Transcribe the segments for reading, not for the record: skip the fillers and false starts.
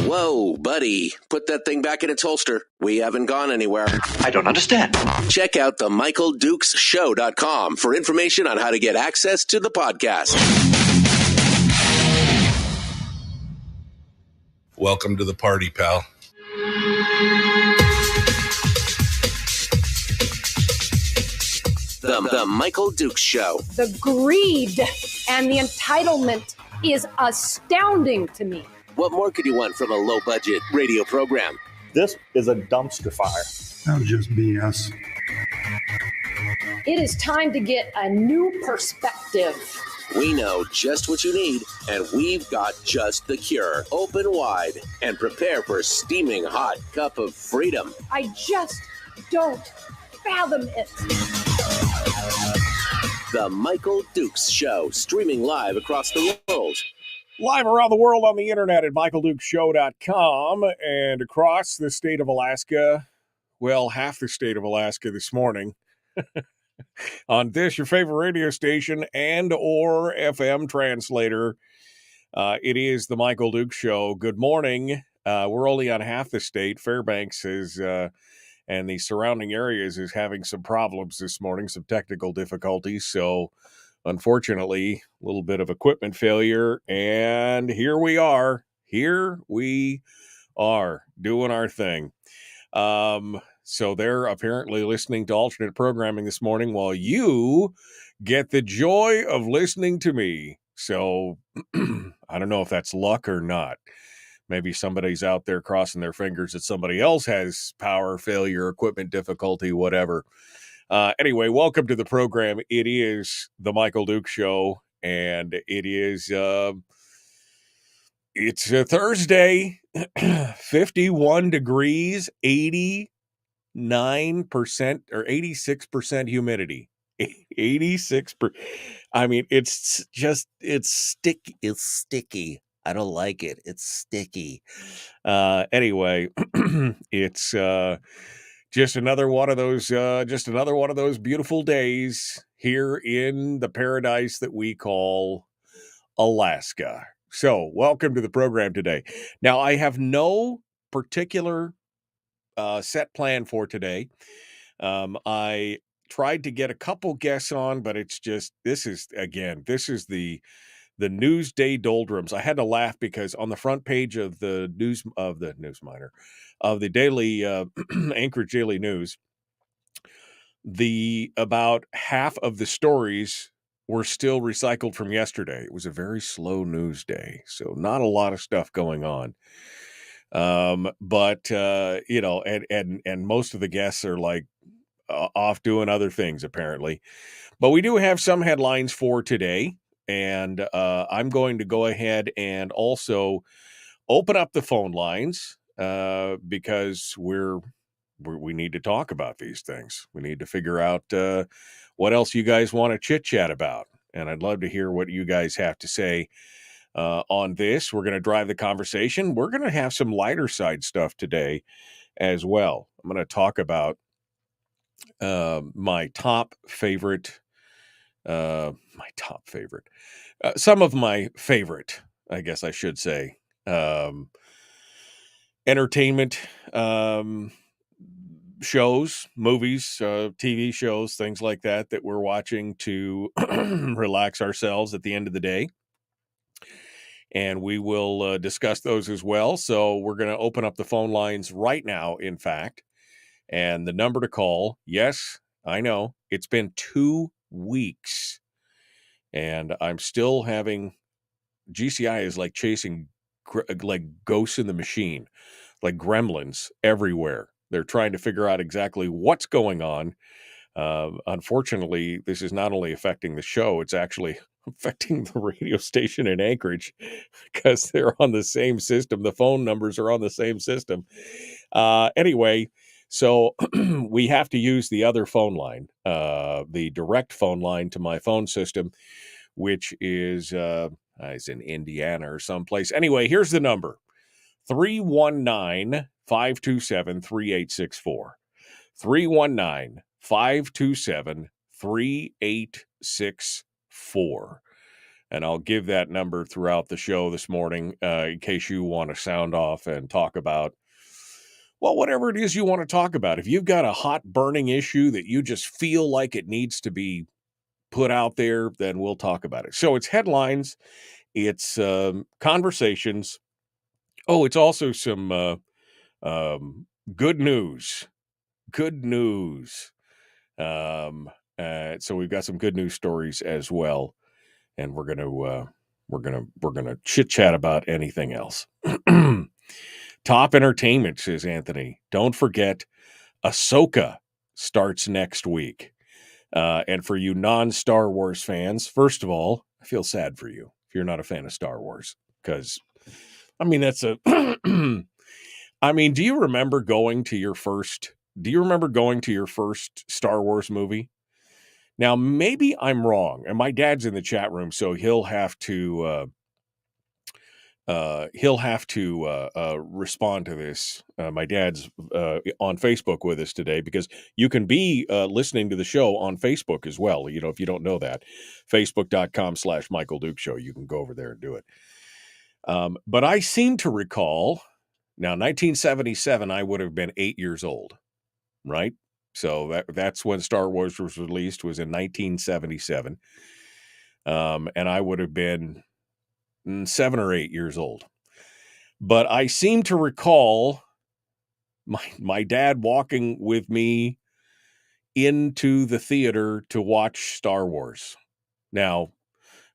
Whoa, buddy. Put that thing back in its holster. We haven't gone anywhere. I don't understand. Check out the MichaelDukesShow.com for information on how to get access to the podcast. Welcome to the party, pal. The Michael Dukes Show. The greed and the entitlement is astounding to me. What more could you want from a low-budget radio program? This is a dumpster fire. That was just BS. It is time to get a new perspective. We know just what you need, and we've got just the cure. Open wide and prepare for a steaming hot cup of freedom. I just don't fathom it. The Michael Dukes Show, streaming live across the world. Live around the world on the internet at MichaelDukesShow.com and across the state of Alaska. Well, half the state of Alaska this morning. On this, your favorite radio station and or FM translator. It is the Michael Dukes Show. Good morning. We're only on half the state. Fairbanks is, and the surrounding areas is having some problems this morning, some technical difficulties. So, unfortunately, a little bit of equipment failure. And here we are. Here we are doing our thing. So they're apparently listening to alternate programming this morning while you get the joy of listening to me. So I don't know if that's luck or not. Maybe somebody's out there crossing their fingers that somebody else has power failure, equipment difficulty, whatever. Anyway, welcome to the program. It is the Michael Dukes Show, and it is it's a Thursday, 51 degrees, 89% or 86% humidity. 86%. I mean, it's sticky. I don't like it. It's sticky. Anyway, it's just another one of those beautiful days here in the paradise that we call Alaska. So, welcome to the program today. Now, I have no particular set plan for today. I tried to get a couple guests on, but it's just this is the Newsday doldrums. I had to laugh because on the front page of the Newsminer, of the daily Anchorage Daily News, about half of the stories were still recycled from yesterday. It was a very slow news day, so not a lot of stuff going on. But and most of the guests are like off doing other things apparently. But we do have some headlines for today. And I'm going to go ahead and also open up the phone lines because we need to talk about these things. We need to figure out what else you guys want to chit chat about. And I'd love to hear what you guys have to say on this. We're going to drive the conversation. We're going to have some lighter side stuff today as well. I'm going to talk about my top favorite, some of my favorite, I guess I should say, entertainment shows, movies, TV shows, things like that we're watching to relax ourselves at the end of the day. And we will discuss those as well. So we're going to open up the phone lines right now, in fact. And the number to call, yes, I know, it's been 2 weeks. And I'm still having, GCI is like chasing like ghosts in the machine, like gremlins everywhere. They're trying to figure out exactly what's going on. Unfortunately, this is not only affecting the show, it's actually affecting the radio station in Anchorage because they're on the same system. The phone numbers are on the same system. Anyway, so we have to use the other phone line, the direct phone line to my phone system, which is it's in Indiana or someplace. Anyway, here's the number: 319-527-3864. 319-527-3864. And I'll give that number throughout the show this morning in case you want to sound off and talk about, well, whatever it is you want to talk about. If you've got a hot burning issue that you just feel like it needs to be put out there, then we'll talk about it. So it's headlines, it's conversations. Oh, it's also some good news. Good news. So we've got some good news stories as well, and we're gonna chit chat about anything else. Top entertainment, says Anthony. Don't forget, Ahsoka starts next week. And for you non-Star Wars fans, first of all, I feel sad for you if you're not a fan of Star Wars, because I mean that's a. I mean, do you remember going to your first Star Wars movie? Now, maybe I'm wrong, and my dad's in the chat room, so he'll have to respond to this. My dad's on Facebook with us today, because you can be listening to the show on Facebook as well. You know, if you don't know that, facebook.com/Michael Duke Show, you can go over there and do it. But I seem to recall, now 1977, I would have been 8 years old, right? So that's when Star Wars was released, was in 1977. And I would have been 7 or 8 years old. But I seem to recall my dad walking with me into the theater to watch Star Wars. Now,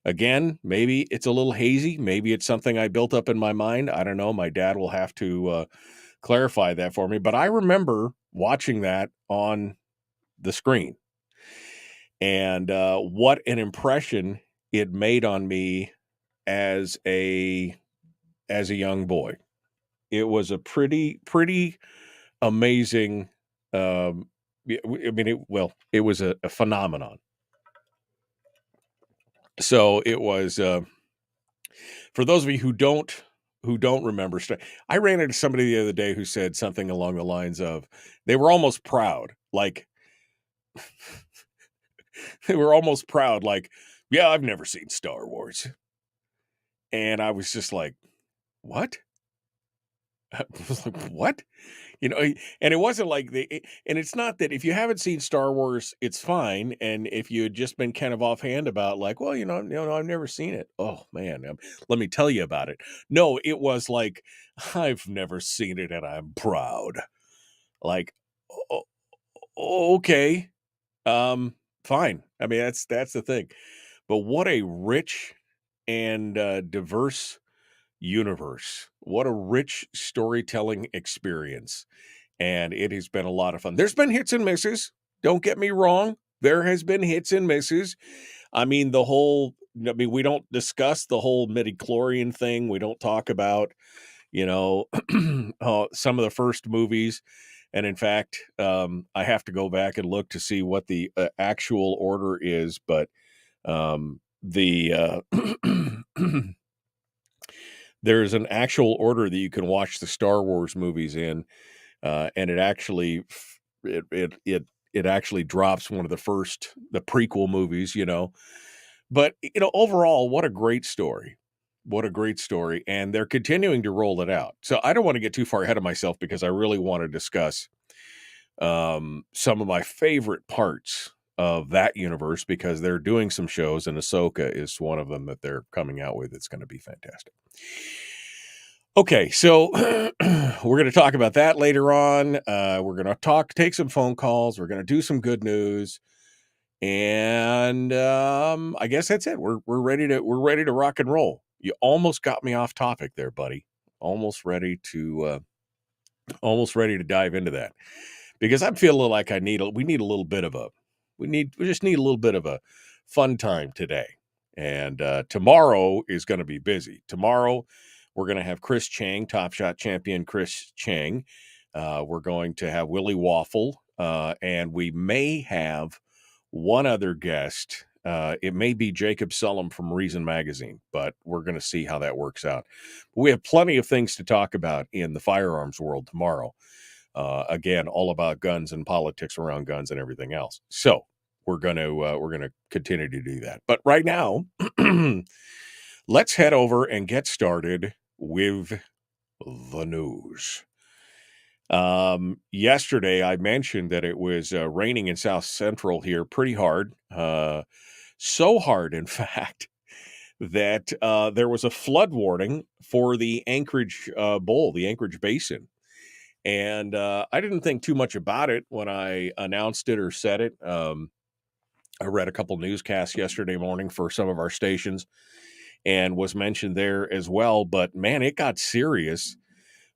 again, maybe it's a little hazy. Maybe it's something I built up in my mind. I don't know. My dad will have to clarify that for me. But I remember watching that on the screen. And what an impression it made on me as a young boy. It was a pretty amazing. I mean, it was a phenomenon. So it was. For those of you who don't remember, I ran into somebody the other day who said something along the lines of, they were almost proud, like they were almost proud, like, yeah, I've never seen Star Wars. And I was just like, what? I was like, what? You know, and it wasn't like and it's not that if you haven't seen Star Wars, it's fine. And if you had just been kind of offhand about, like, well, I've never seen it. Oh man, let me tell you about it. No, it was like, I've never seen it and I'm proud. Like, okay, fine. I mean, that's the thing. But what a rich and diverse universe. What a rich storytelling experience. And it has been a lot of fun. There's been hits and misses. Don't get me wrong. There has been hits and misses. we don't discuss the whole midichlorian thing. We don't talk about, some of the first movies. And in fact, I have to go back and look to see what the actual order is. But the there's an actual order that you can watch the Star Wars movies in, and it actually drops one of the prequel movies, But overall, what a great story. What a great story. And they're continuing to roll it out. So I don't want to get too far ahead of myself because I really want to discuss some of my favorite parts of that universe, because they're doing some shows, and Ahsoka is one of them that they're coming out with. It's going to be fantastic. Okay, so we're going to talk about that later on. We're going to take some phone calls. We're going to do some good news. And I guess that's it. We're ready to rock and roll. You almost got me off topic there, buddy. Almost ready to dive into that, because I'm feeling like we just need a little bit of a fun time today. And tomorrow is going to be busy. Tomorrow we're going to have Chris Chang, Top Shot champion Chris Chang. We're going to have Willie Waffle, and we may have one other guest. It may be Jacob Sullum from Reason Magazine, but we're going to see how that works out. We have plenty of things to talk about in the firearms world tomorrow. Again, all about guns and politics around guns and everything else. So we're going to continue to do that. But right now, let's head over and get started with the news. Yesterday I mentioned that it was raining in South Central here pretty hard. So hard, in fact, that there was a flood warning for the Anchorage Bowl, the Anchorage Basin. And I didn't think too much about it when I announced it or said it. I read a couple newscasts yesterday morning for some of our stations and was mentioned there as well. But man, it got serious,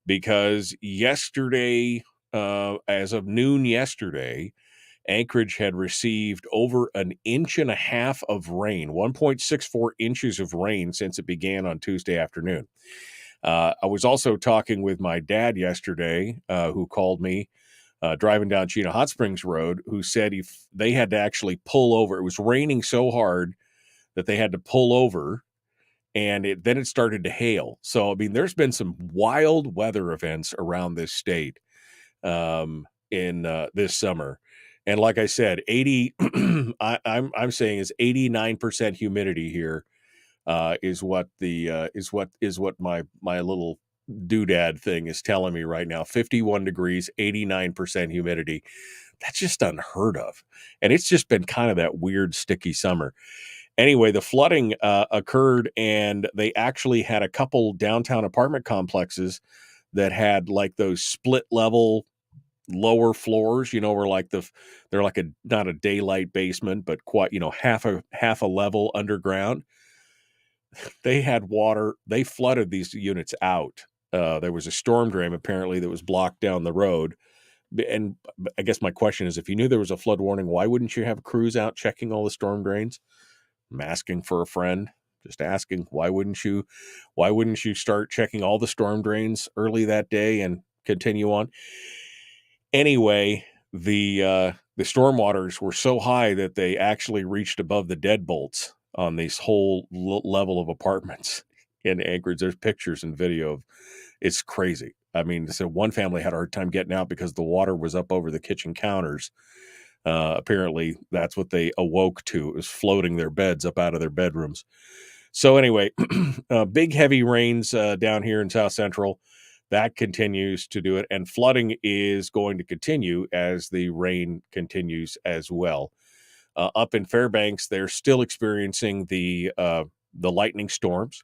because yesterday, as of noon yesterday, Anchorage had received over 1.5 inches of rain, 1.64 inches of rain since it began on Tuesday afternoon. I was also talking with my dad yesterday, who called me driving down Chena Hot Springs Road, who said they had to actually pull over. It was raining so hard that they had to pull over, and then it started to hail. So, I mean, there's been some wild weather events around this state in this summer. And like I said, I'm saying is 89% humidity here is what my little doodad thing is telling me right now. 51 degrees, 89% humidity. That's just unheard of. And it's just been kind of that weird sticky summer. Anyway, the flooding occurred, and they actually had a couple downtown apartment complexes that had like those split level lower floors, where they're like not a daylight basement, but quite, half a level underground. They had water. They flooded these units out. There was a storm drain apparently that was blocked down the road. And I guess my question is, if you knew there was a flood warning, why wouldn't you have crews out checking all the storm drains? I'm asking for a friend, just asking, why wouldn't you start checking all the storm drains early that day and continue on? Anyway, the storm waters were so high that they actually reached above the deadbolts on this whole level of apartments in Anchorage. There's pictures and video of, it's crazy. I mean, so one family had a hard time getting out because the water was up over the kitchen counters. Apparently that's what they awoke to. It was floating their beds up out of their bedrooms. So anyway, big heavy rains down here in South Central. That continues to do it. And flooding is going to continue as the rain continues as well. Up in Fairbanks, they're still experiencing the lightning storms,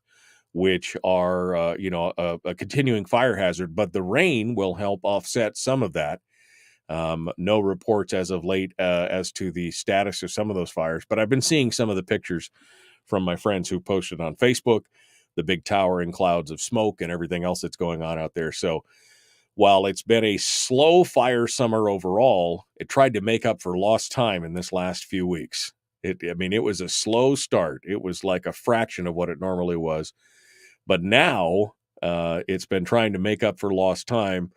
which are, a continuing fire hazard. But the rain will help offset some of that. No reports as of late as to the status of some of those fires, but I've been seeing some of the pictures from my friends who posted on Facebook, the big towering clouds of smoke and everything else that's going on out there. So while it's been a slow fire summer overall, it tried to make up for lost time in this last few weeks. It was a slow start. It was like a fraction of what it normally was. But now it's been trying to make up for lost time.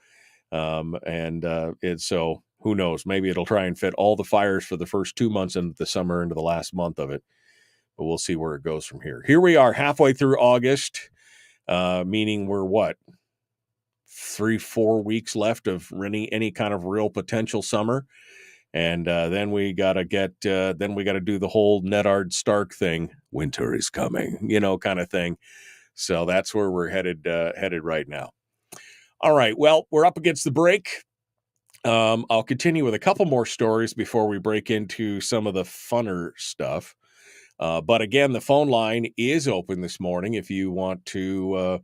So who knows? Maybe it'll try and fit all the fires for the first 2 months into the summer into the last month of it. But we'll see where it goes from here. Here we are halfway through August, meaning we're what? 3-4 weeks left of any kind of real potential summer. And then we got to do the whole Nedard Stark thing. Winter is coming, kind of thing. So that's where we're headed right now. All right. Well, we're up against the break. I'll continue with a couple more stories before we break into some of the funner stuff. But again, the phone line is open this morning if you want to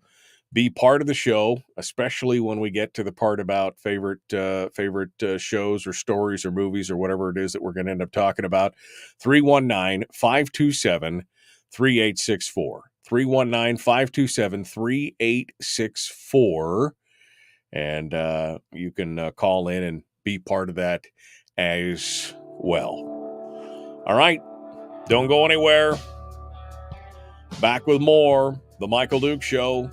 be part of the show, especially when we get to the part about favorite shows or stories or movies or whatever it is that we're going to end up talking about. 319-527-3864. 319-527-3864. And you can call in and be part of that as well. All right. Don't go anywhere. Back with more. The Michael Duke Show.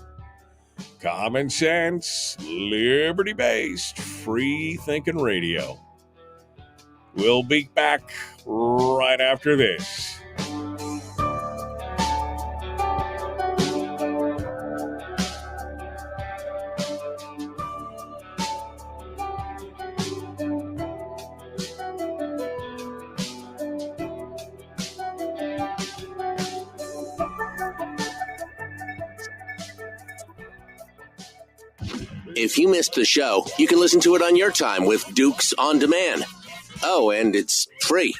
Common sense, liberty-based, free-thinking radio. We'll be back right after this. If you missed the show, you can listen to it on your time with Dukes On Demand. Oh, and it's free.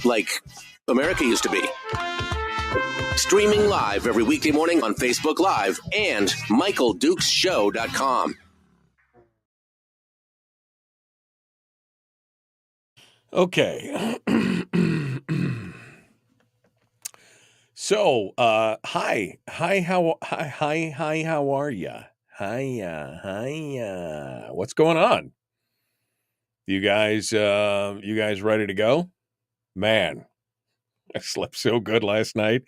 Like America used to be. Streaming live every weekday morning on Facebook Live and MichaelDukesShow.com. Okay. So, hi, how are ya? Hiya. What's going on? You guys ready to go? Man, I slept so good last night.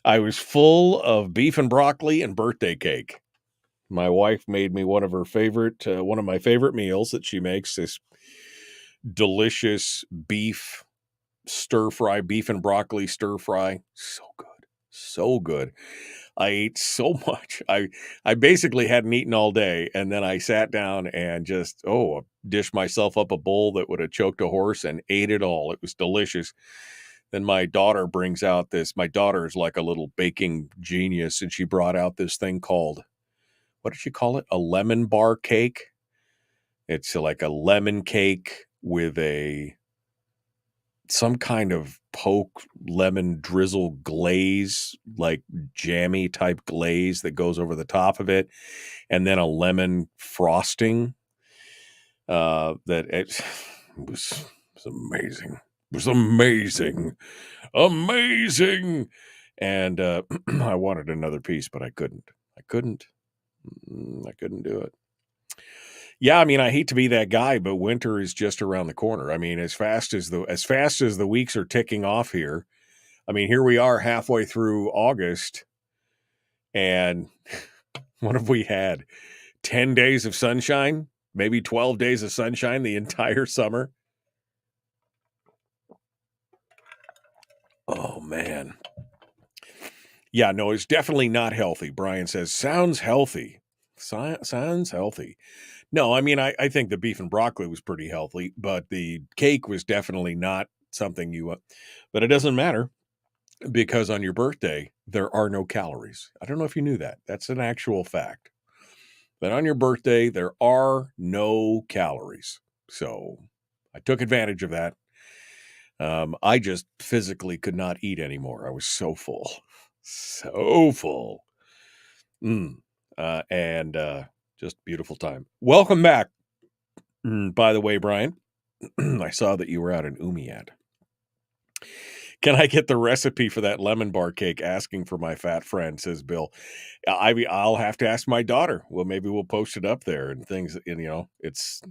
I was full of beef and broccoli and birthday cake. My wife made me one of my favorite meals that she makes, this delicious beef and broccoli stir fry. So good. I ate so much. I basically hadn't eaten all day, and then I sat down and just dished myself up a bowl that would have choked a horse and ate it all. It was delicious. Then my daughter brings out this. My daughter is like a little baking genius, and she brought out this thing called, what did she call it? A lemon bar cake. It's like a lemon cake with some kind of poke lemon drizzle glaze, like jammy type glaze that goes over the top of it, and then a lemon frosting. It was amazing. It was amazing. And I wanted another piece, but I couldn't do it. Yeah, I mean, I hate to be that guy, but winter is just around the corner. I mean, as fast as the weeks are ticking off here, I mean, here we are halfway through August, and what have we had? 10 days of sunshine, maybe 12 days of sunshine the entire summer. Oh, man. Yeah, no, it's definitely not healthy. Brian says, sounds healthy. Sounds healthy. No, I mean, I think the beef and broccoli was pretty healthy, but the cake was definitely not something you want. But it doesn't matter, because on your birthday, there are no calories. I don't know if you knew that. That's an actual fact. But on your birthday, there are no calories. So I took advantage of that. I just physically could not eat anymore. I was so full. Just beautiful time. Welcome back. By the way, Brian, I saw that you were out in Umiat. Can I get the recipe for that lemon bar cake? Asking for my fat friend, says Bill. I'll have to ask my daughter. Well, maybe we'll post it up there and things. And it's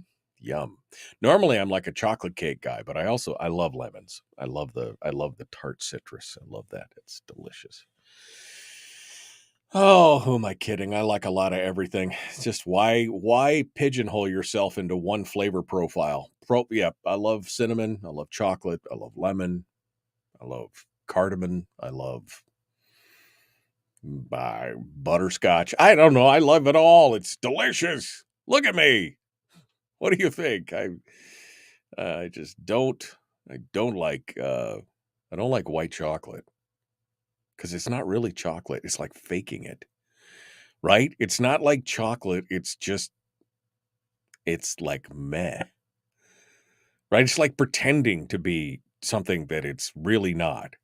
Yum. Normally I'm like a chocolate cake guy, but I love lemons. I love the tart citrus. I love that. It's delicious. Oh, who am I kidding? I like a lot of everything. It's just why pigeonhole yourself into one flavor profile? Yeah, I love cinnamon, I love chocolate, I love lemon, I love cardamom, I love butterscotch. I don't know. I love it all. It's delicious. Look at me. What do you think? I just don't. I don't like. I don't like white chocolate because it's not really chocolate. It's like faking it, right? It's not like chocolate. It's just. It's like meh, right? It's like pretending to be something that it's really not.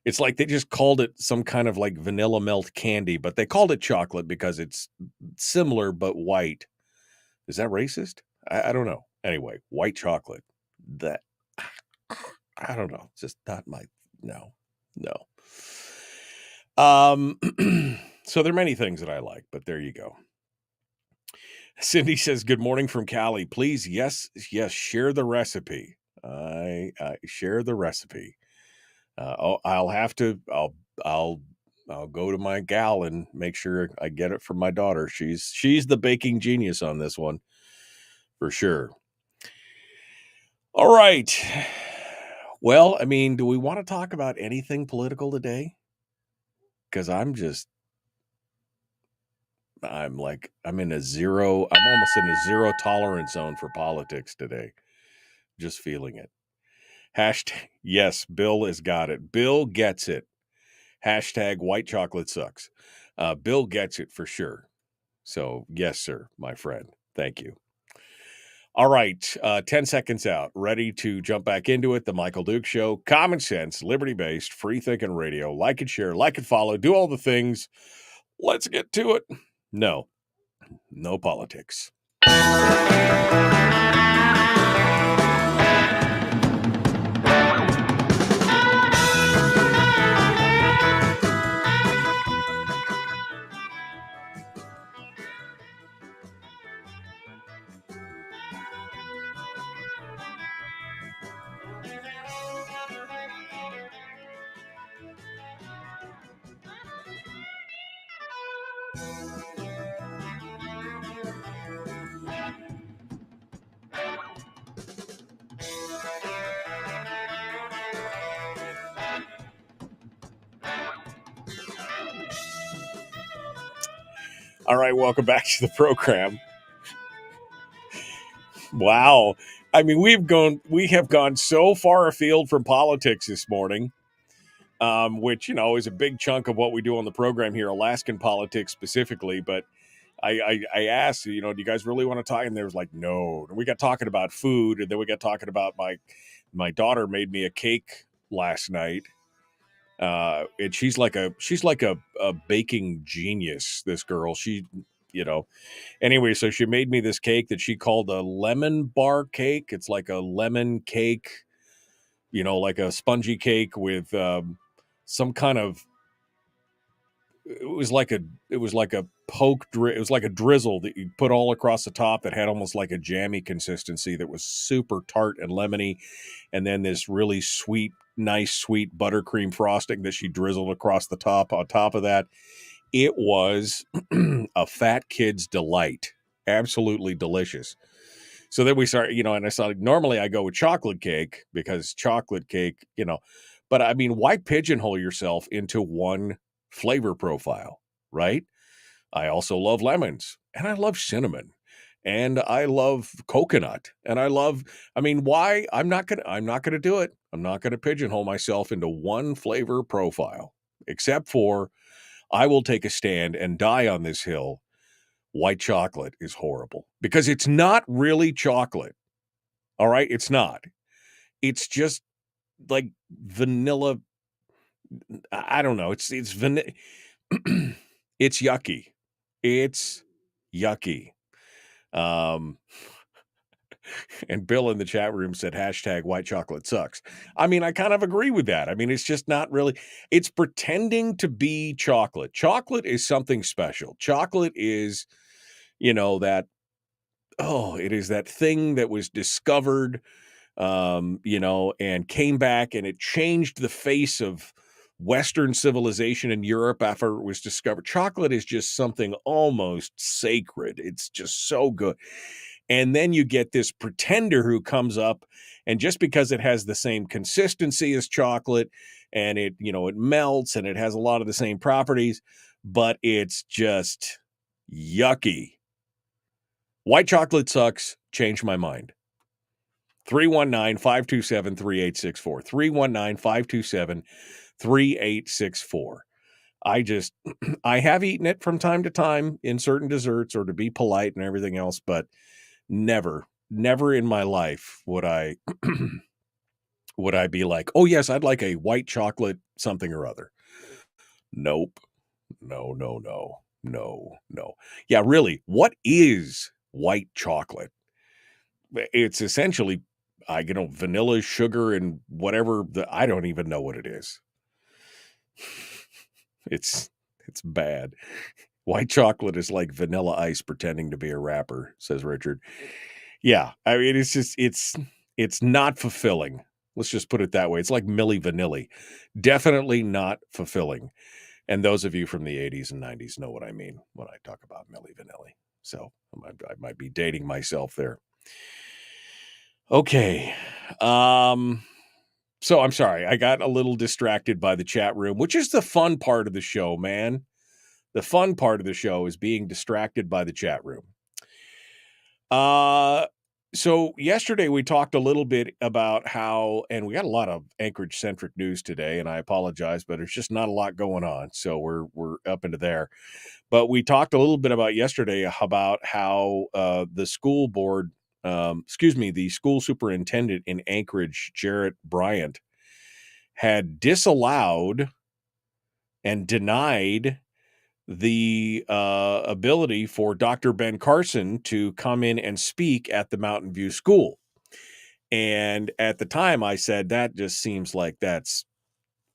It's like they just called it some kind of like vanilla melt candy, but they called it chocolate because it's similar but white. Is that racist? I don't know. Anyway, white chocolate. That I don't know. It's just not my no. So there are many things that I like, but there you go. Cindy says, "Good morning from Cali. Please, yes, share the recipe. I share the recipe. I'll have to. I'll go to my gal and make sure I get it from my daughter. She's the baking genius on this one, for sure." All right. Well, I mean, do we want to talk about anything political today? Because I'm almost in a zero tolerance zone for politics today. Just feeling it. Hashtag, yes, Bill has got it. Bill gets it. Hashtag white chocolate sucks. Bill gets it for sure. So, yes, sir, my friend. Thank you. All right, 10 seconds out. Ready to jump back into it. The Michael Duke Show. Common sense, liberty-based, free-thinking radio. Like and share, like and follow. Do all the things. Let's get to it. No politics. All right, welcome back to the program. Wow. I mean, we have gone so far afield from politics this morning, which, is a big chunk of what we do on the program here, Alaskan politics specifically. But I asked, do you guys really want to talk? And there was like, no. And we got talking about food, and then we got talking about my daughter made me a cake last night. And she's like a baking genius, this girl. Anyway, so she made me this cake that she called a lemon bar cake. It's like a lemon cake, like a spongy cake with some kind of. It was like a drizzle that you put all across the top that had almost like a jammy consistency that was super tart and lemony, and then this really nice sweet buttercream frosting that she drizzled across the top. On top of that, it was a fat kid's delight. Absolutely delicious. So then we started, and I saw normally I go with chocolate cake because chocolate cake, but I mean, why pigeonhole yourself into one flavor profile, right? I also love lemons, and I love cinnamon, and I love coconut, and why? I'm not gonna do it. I'm not gonna pigeonhole myself into one flavor profile, except for I will take a stand and die on this hill. White chocolate is horrible because it's not really chocolate. All right, it's not. It's just like vanilla. I don't know. It's vanilla. It's yucky. It's yucky. And Bill in the chat room said hashtag white chocolate sucks. I mean, I kind of agree with that. I mean, it's just not really, it's pretending to be chocolate. Chocolate is something special. Chocolate is, that it is that thing that was discovered, and came back, and it changed the face of Western civilization in Europe after it was discovered. Chocolate is just something almost sacred. It's just so good. And then you get this pretender who comes up, and just because it has the same consistency as chocolate, and it melts, and it has a lot of the same properties, but it's just yucky. White chocolate sucks. Change my mind. 319-527-3864. 319-527-3864. I have eaten it from time to time in certain desserts or to be polite and everything else, but never in my life would I be like, oh yes, I'd like a white chocolate something or other. Nope. No. Yeah, really, what is white chocolate? It's essentially, vanilla, sugar, and whatever. I don't even know what it is. It's bad. White chocolate is like vanilla ice pretending to be a rapper, says Richard. Yeah, I mean, it's not fulfilling. Let's just put it that way. It's like Milli Vanilli. Definitely not fulfilling. And those of you from the 80s and 90s know what I mean when I talk about Milli Vanilli. So I might be dating myself there. Okay. So I'm sorry. I got a little distracted by the chat room, which is the fun part of the show, man. The fun part of the show is being distracted by the chat room. So yesterday we talked a little bit about how, and we got a lot of Anchorage-centric news today, and I apologize, but there's just not a lot going on, so we're up into there. But we talked a little bit about yesterday about how the school board, the school superintendent in Anchorage, Jarrett Bryant, had disallowed and denied the ability for Dr. Ben Carson to come in and speak at the Mountain View School. And at the time I said, that just seems like that's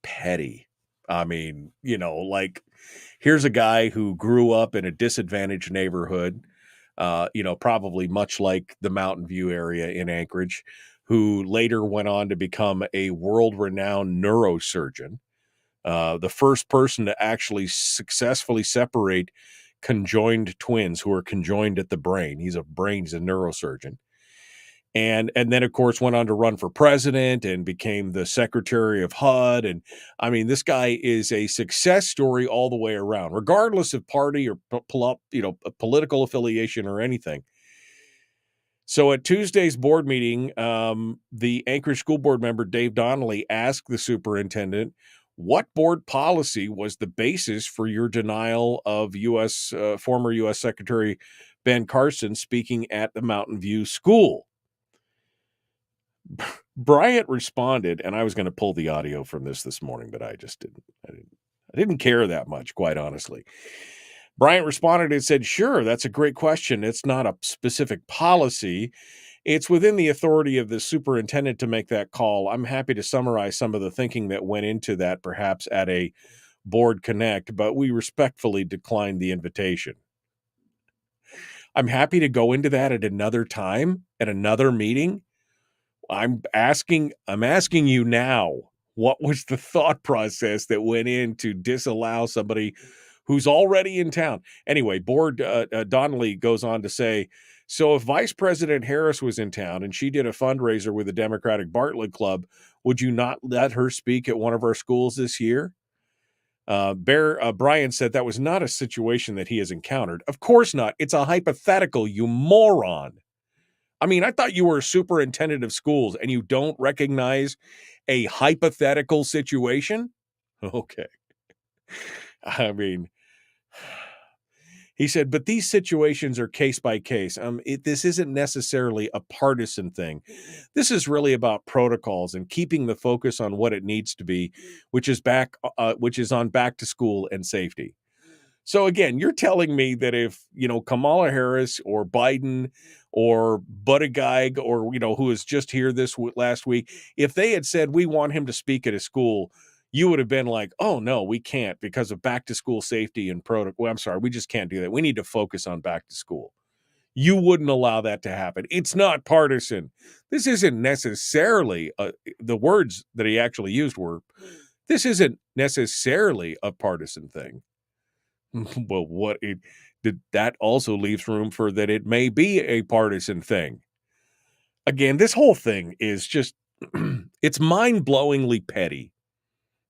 petty. I mean, here's a guy who grew up in a disadvantaged neighborhood, probably much like the Mountain View area in Anchorage, who later went on to become a world-renowned neurosurgeon. The first person to actually successfully separate conjoined twins who are conjoined at the brain. He's a neurosurgeon. And then, of course, went on to run for president and became the secretary of HUD. And I mean, this guy is a success story all the way around, regardless of party or political affiliation or anything. So at Tuesday's board meeting, the Anchorage School Board member, Dave Donnelly, asked the superintendent, what board policy was the basis for your denial of former U.S. Secretary Ben Carson speaking at the Mountain View School? Bryant responded, and I was going to pull the audio from this morning, but I just didn't. I didn't care that much, quite honestly. Bryant responded and said, sure, that's a great question. It's not a specific policy. It's within the authority of the superintendent to make that call. I'm happy to summarize some of the thinking that went into that, perhaps at a board connect, but we respectfully declined the invitation. I'm happy to go into that at another time, at another meeting. I'm asking you now, what was the thought process that went in to disallow somebody who's already in town? Anyway, board Donnelly goes on to say, so if Vice President Harris was in town and she did a fundraiser with the Democratic Bartlett Club, would you not let her speak at one of our schools this year? Brian said that was not a situation that he has encountered. Of course not. It's a hypothetical, you moron. I mean, I thought you were a superintendent of schools and you don't recognize a hypothetical situation? Okay. I mean, he said, but these situations are case by case. This isn't necessarily a partisan thing. This is really about protocols and keeping the focus on what it needs to be, which is on back to school and safety. So again, you're telling me that if, Kamala Harris or Biden or Buttigieg or, who was just here last week, if they had said, we want him to speak at a school, you would have been like, oh, no, we can't because of back to school safety and protocol. Well, I'm sorry, we just can't do that. We need to focus on back to school. You wouldn't allow that to happen. It's not partisan. This isn't necessarily the words that he actually used were, this isn't necessarily a partisan thing. Well, that also leaves room for that it may be a partisan thing. Again, this whole thing is just, it's mind-blowingly petty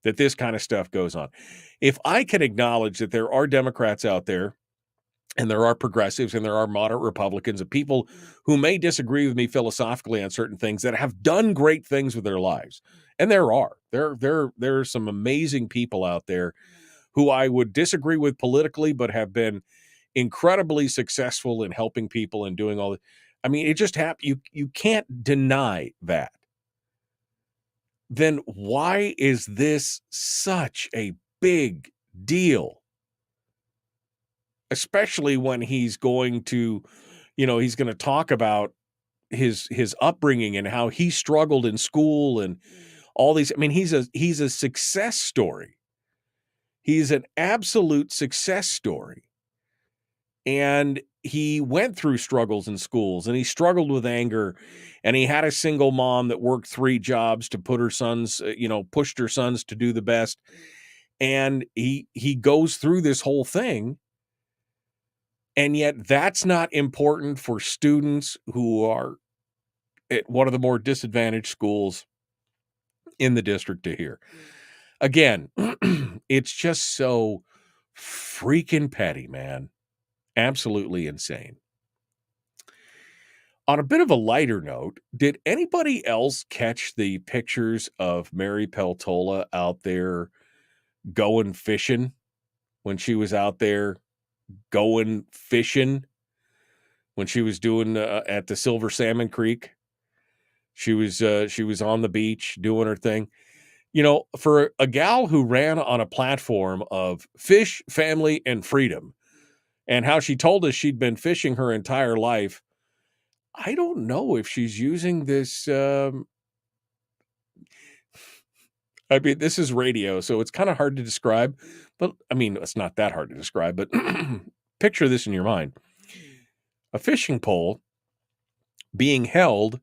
that this kind of stuff goes on. If I can acknowledge that there are Democrats out there, and there are progressives, and there are moderate Republicans, and people who may disagree with me philosophically on certain things that have done great things with their lives, and there are some amazing people out there who I would disagree with politically, but have been incredibly successful in helping people and doing all that. I mean, it just happened. You can't deny that. Then why is this such a big deal? Especially when he's going to, he's going to talk about his upbringing and how he struggled in school and all these. I mean, he's a success story. He's an absolute success story. And he went through struggles in schools, and he struggled with anger, and he had a single mom that worked 3 jobs to put her sons, pushed her sons to do the best. And he goes through this whole thing. And yet that's not important for students who are at one of the more disadvantaged schools in the district to hear. Again, it's just so freaking petty, man. Absolutely insane. On a bit of a lighter note, did anybody else catch the pictures of Mary Peltola out there going fishing when she was out there going fishing? When she was doing at the Silver Salmon Creek, she was on the beach doing her thing. For a gal who ran on a platform of fish, family, and freedom, and how she told us she'd been fishing her entire life, I don't know if she's using this. I mean, this is radio, so it's kind of hard to describe. But I mean, it's not that hard to describe. But picture this in your mind. A fishing pole being held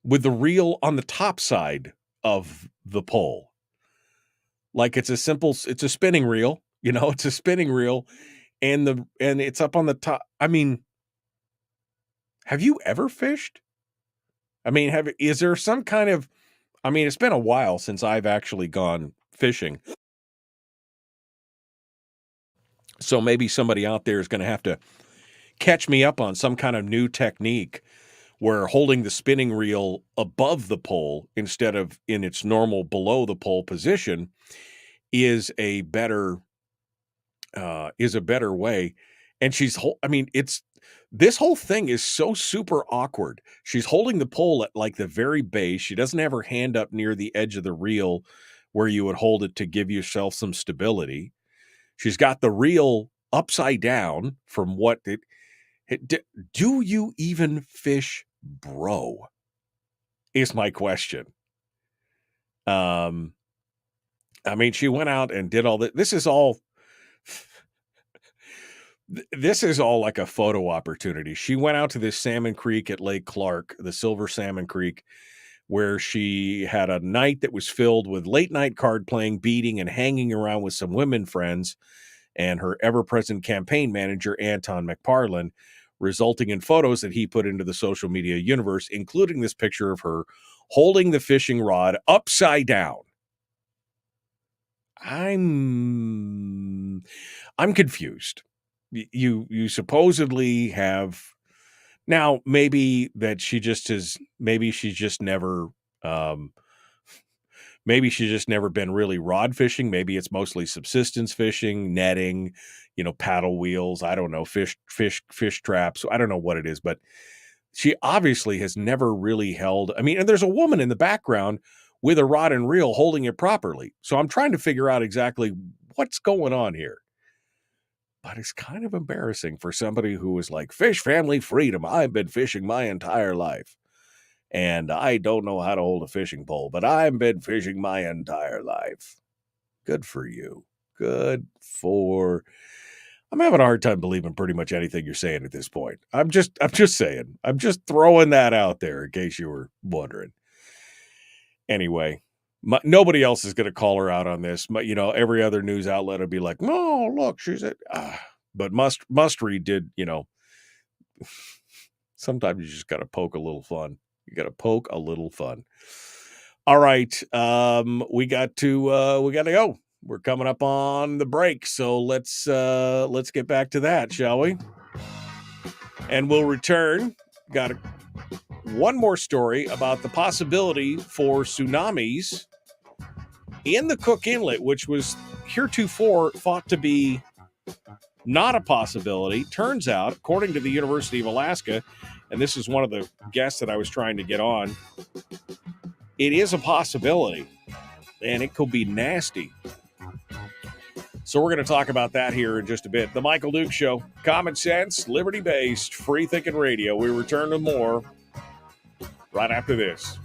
with the reel on the top side of the pole. Like it's a spinning reel, it's a spinning reel, and it's up on the top. I mean, have you ever fished? I mean, is there some kind of, I mean, it's been a while since I've actually gone fishing. So maybe somebody out there is going to have to catch me up on some kind of new technique where holding the spinning reel above the pole instead of in its normal below the pole position is a better way. And this whole thing is so super awkward. She's holding the pole at like the very base. She doesn't have her hand up near the edge of the reel where you would hold it to give yourself some stability. She's got the reel upside down from what it. Do you even fish, bro? Is my question. I mean, she went out and did all that. This is all like a photo opportunity. She went out to this Salmon Creek at Lake Clark, the Silver Salmon Creek, where she had a night that was filled with late night card playing, beating, and hanging around with some women friends and her ever-present campaign manager, Anton McParland, resulting in photos that he put into the social media universe, including this picture of her holding the fishing rod upside down. I'm confused. You supposedly have now, maybe that she just has, maybe she's just never been really rod fishing. Maybe it's mostly subsistence fishing, netting, paddle wheels. I don't know, fish traps. I don't know what it is, but she obviously has never really held. I mean, and there's a woman in the background with a rod and reel holding it properly. So I'm trying to figure out exactly what's going on here. But it's kind of embarrassing for somebody who is like, fish, family, freedom. I've been fishing my entire life. And I don't know how to hold a fishing pole, but I've been fishing my entire life. Good for you. Good for. I'm having a hard time believing pretty much anything you're saying at this point. I'm just saying. I'm just throwing that out there in case you were wondering. Anyway, nobody else is going to call her out on this. Every other news outlet will be like, "Oh, look, she's at." But Must-Read did. Sometimes you just got to poke a little fun. You got to poke a little fun. All right, we got to go. We're coming up on the break, so let's get back to that, shall we? And we'll return. Got one more story about the possibility for tsunamis in the Cook Inlet, which was heretofore thought to be not a possibility. Turns out, according to the University of Alaska, and this is one of the guests that I was trying to get on, it is a possibility, and it could be nasty. So we're going to talk about that here in just a bit. The Michael Duke Show, common sense, liberty-based, free-thinking radio. We return to more right after this.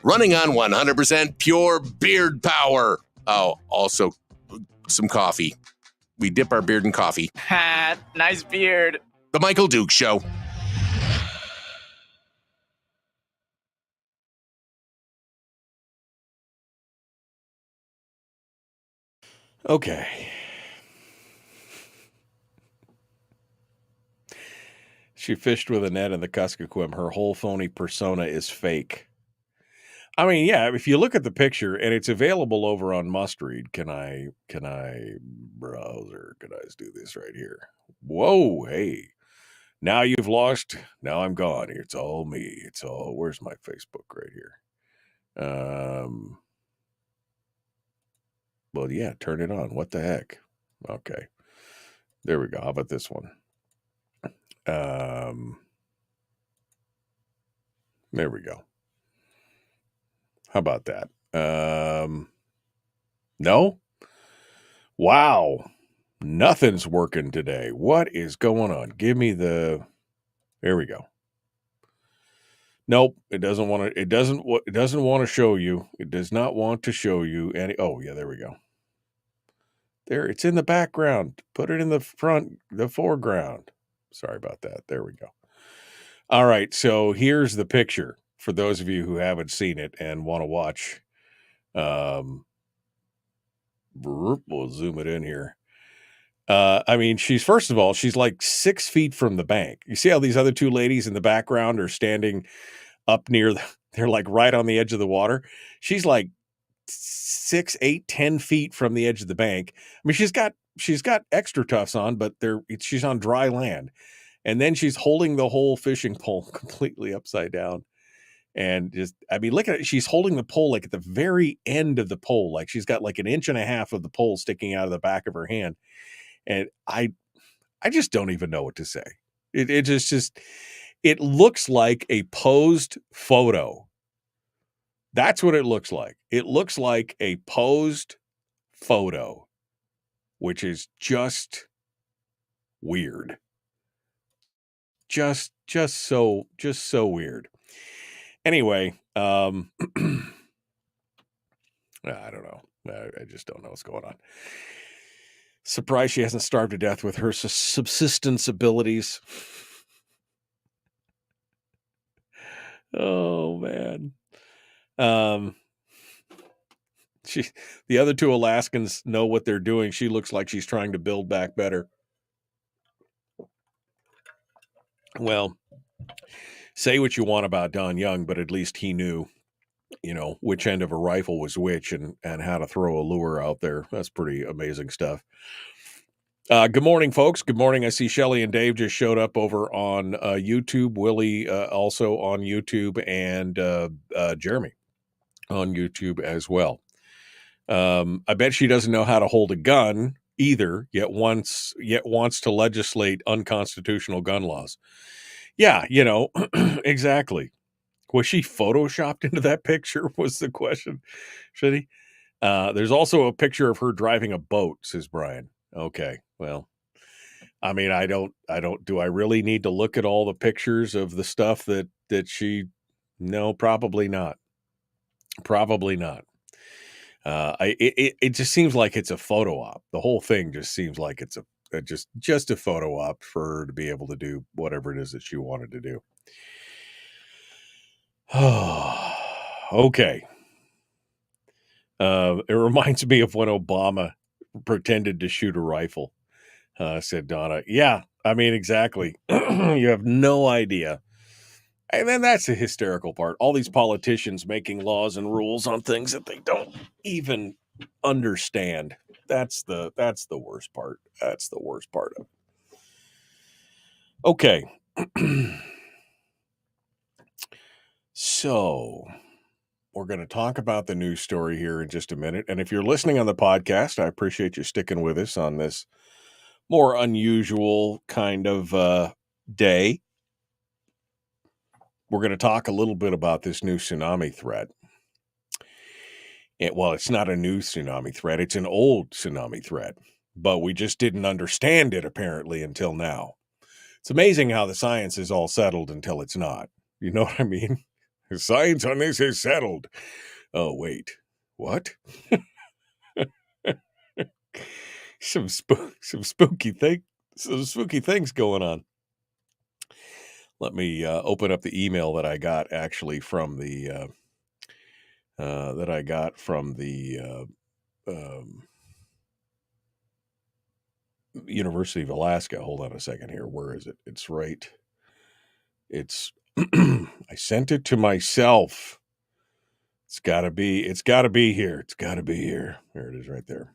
Running on 100% pure beard power. Oh, also some coffee. We dip our beard in coffee. Ha, nice beard. The Michael Duke Show. Okay. She fished with a net in the Kuskokwim. Her whole phony persona is fake. I mean, yeah, if you look at the picture, and it's available over on Must-Read, can I browser? Can I do this right here? Whoa, hey. Now you've lost. Now I'm gone. It's all me. It's all, where's my Facebook right here? Well, yeah, turn it on. What the heck? Okay. There we go. How about this one? There we go. How about that? No? Wow. Nothing's working today. What is going on? Give me the... There we go. Nope. It doesn't want to... It doesn't want to show you. It does not want to show you any... Oh, yeah, there we go. There, it's in the background. Put it in the front, the foreground. Sorry about that. There we go. All right, so here's the picture for those of you who haven't seen it and want to watch. We'll zoom it in here. I mean, first of all, she's like 6 feet from the bank. You see how these other two ladies in the background are standing up near, they're like right on the edge of the water. She's like 6, 8, 10 feet from the edge of the bank. I mean, she's got extra tufts on, but she's on dry land. And then she's holding the whole fishing pole completely upside down. And just, I mean, look at it. She's holding the pole like at the very end of the pole. Like she's got like 1.5 inches of the pole sticking out of the back of her hand. And I just don't even know what to say. It just, it looks like a posed photo. That's what it looks like. It looks like a posed photo, which is just weird. Just so weird. Anyway, I don't know. I just don't know what's going on. Surprised she hasn't starved to death with her subsistence abilities. Oh man. The other two Alaskans know what they're doing. She looks like she's trying to build back better. Well, say what you want about Don Young, but at least he knew, which end of a rifle was which and how to throw a lure out there. That's pretty amazing stuff. Good morning, folks. Good morning. I see Shelly and Dave just showed up over on YouTube. Willie also on YouTube, and Jeremy on YouTube as well. I bet she doesn't know how to hold a gun either, yet wants to legislate unconstitutional gun laws. Yeah, exactly. Was she photoshopped into that picture was the question. Should he? There's also a picture of her driving a boat, says Brian. Okay, well, I mean, do I really need to look at all the pictures of the stuff that she, no, probably not. Probably not. It just seems like it's a photo op. The whole thing just seems like it's just a photo op for her to be able to do whatever it is that she wanted to do. Okay. It reminds me of when Obama pretended to shoot a rifle, said Donna. Yeah, I mean, exactly. You have no idea. And then that's the hysterical part. All these politicians making laws and rules on things that they don't even understand. That's the worst part. That's the worst part of it. Okay. So we're going to talk about the news story here in just a minute. And if you're listening on the podcast, I appreciate you sticking with us on this more unusual kind of day. We're going to talk a little bit about this new tsunami threat. Well, it's not a new tsunami threat. It's an old tsunami threat, but we just didn't understand it apparently until now. It's amazing how the science is all settled until it's not. You know what I mean? The science on this is settled. Oh, wait. What? Some spooky things going on. Let me open up the email that I got actually from the University of Alaska. Hold on a second here. Where is it? It's right. It's I sent it to myself. It's gotta be here. It's gotta be here. There it is right there.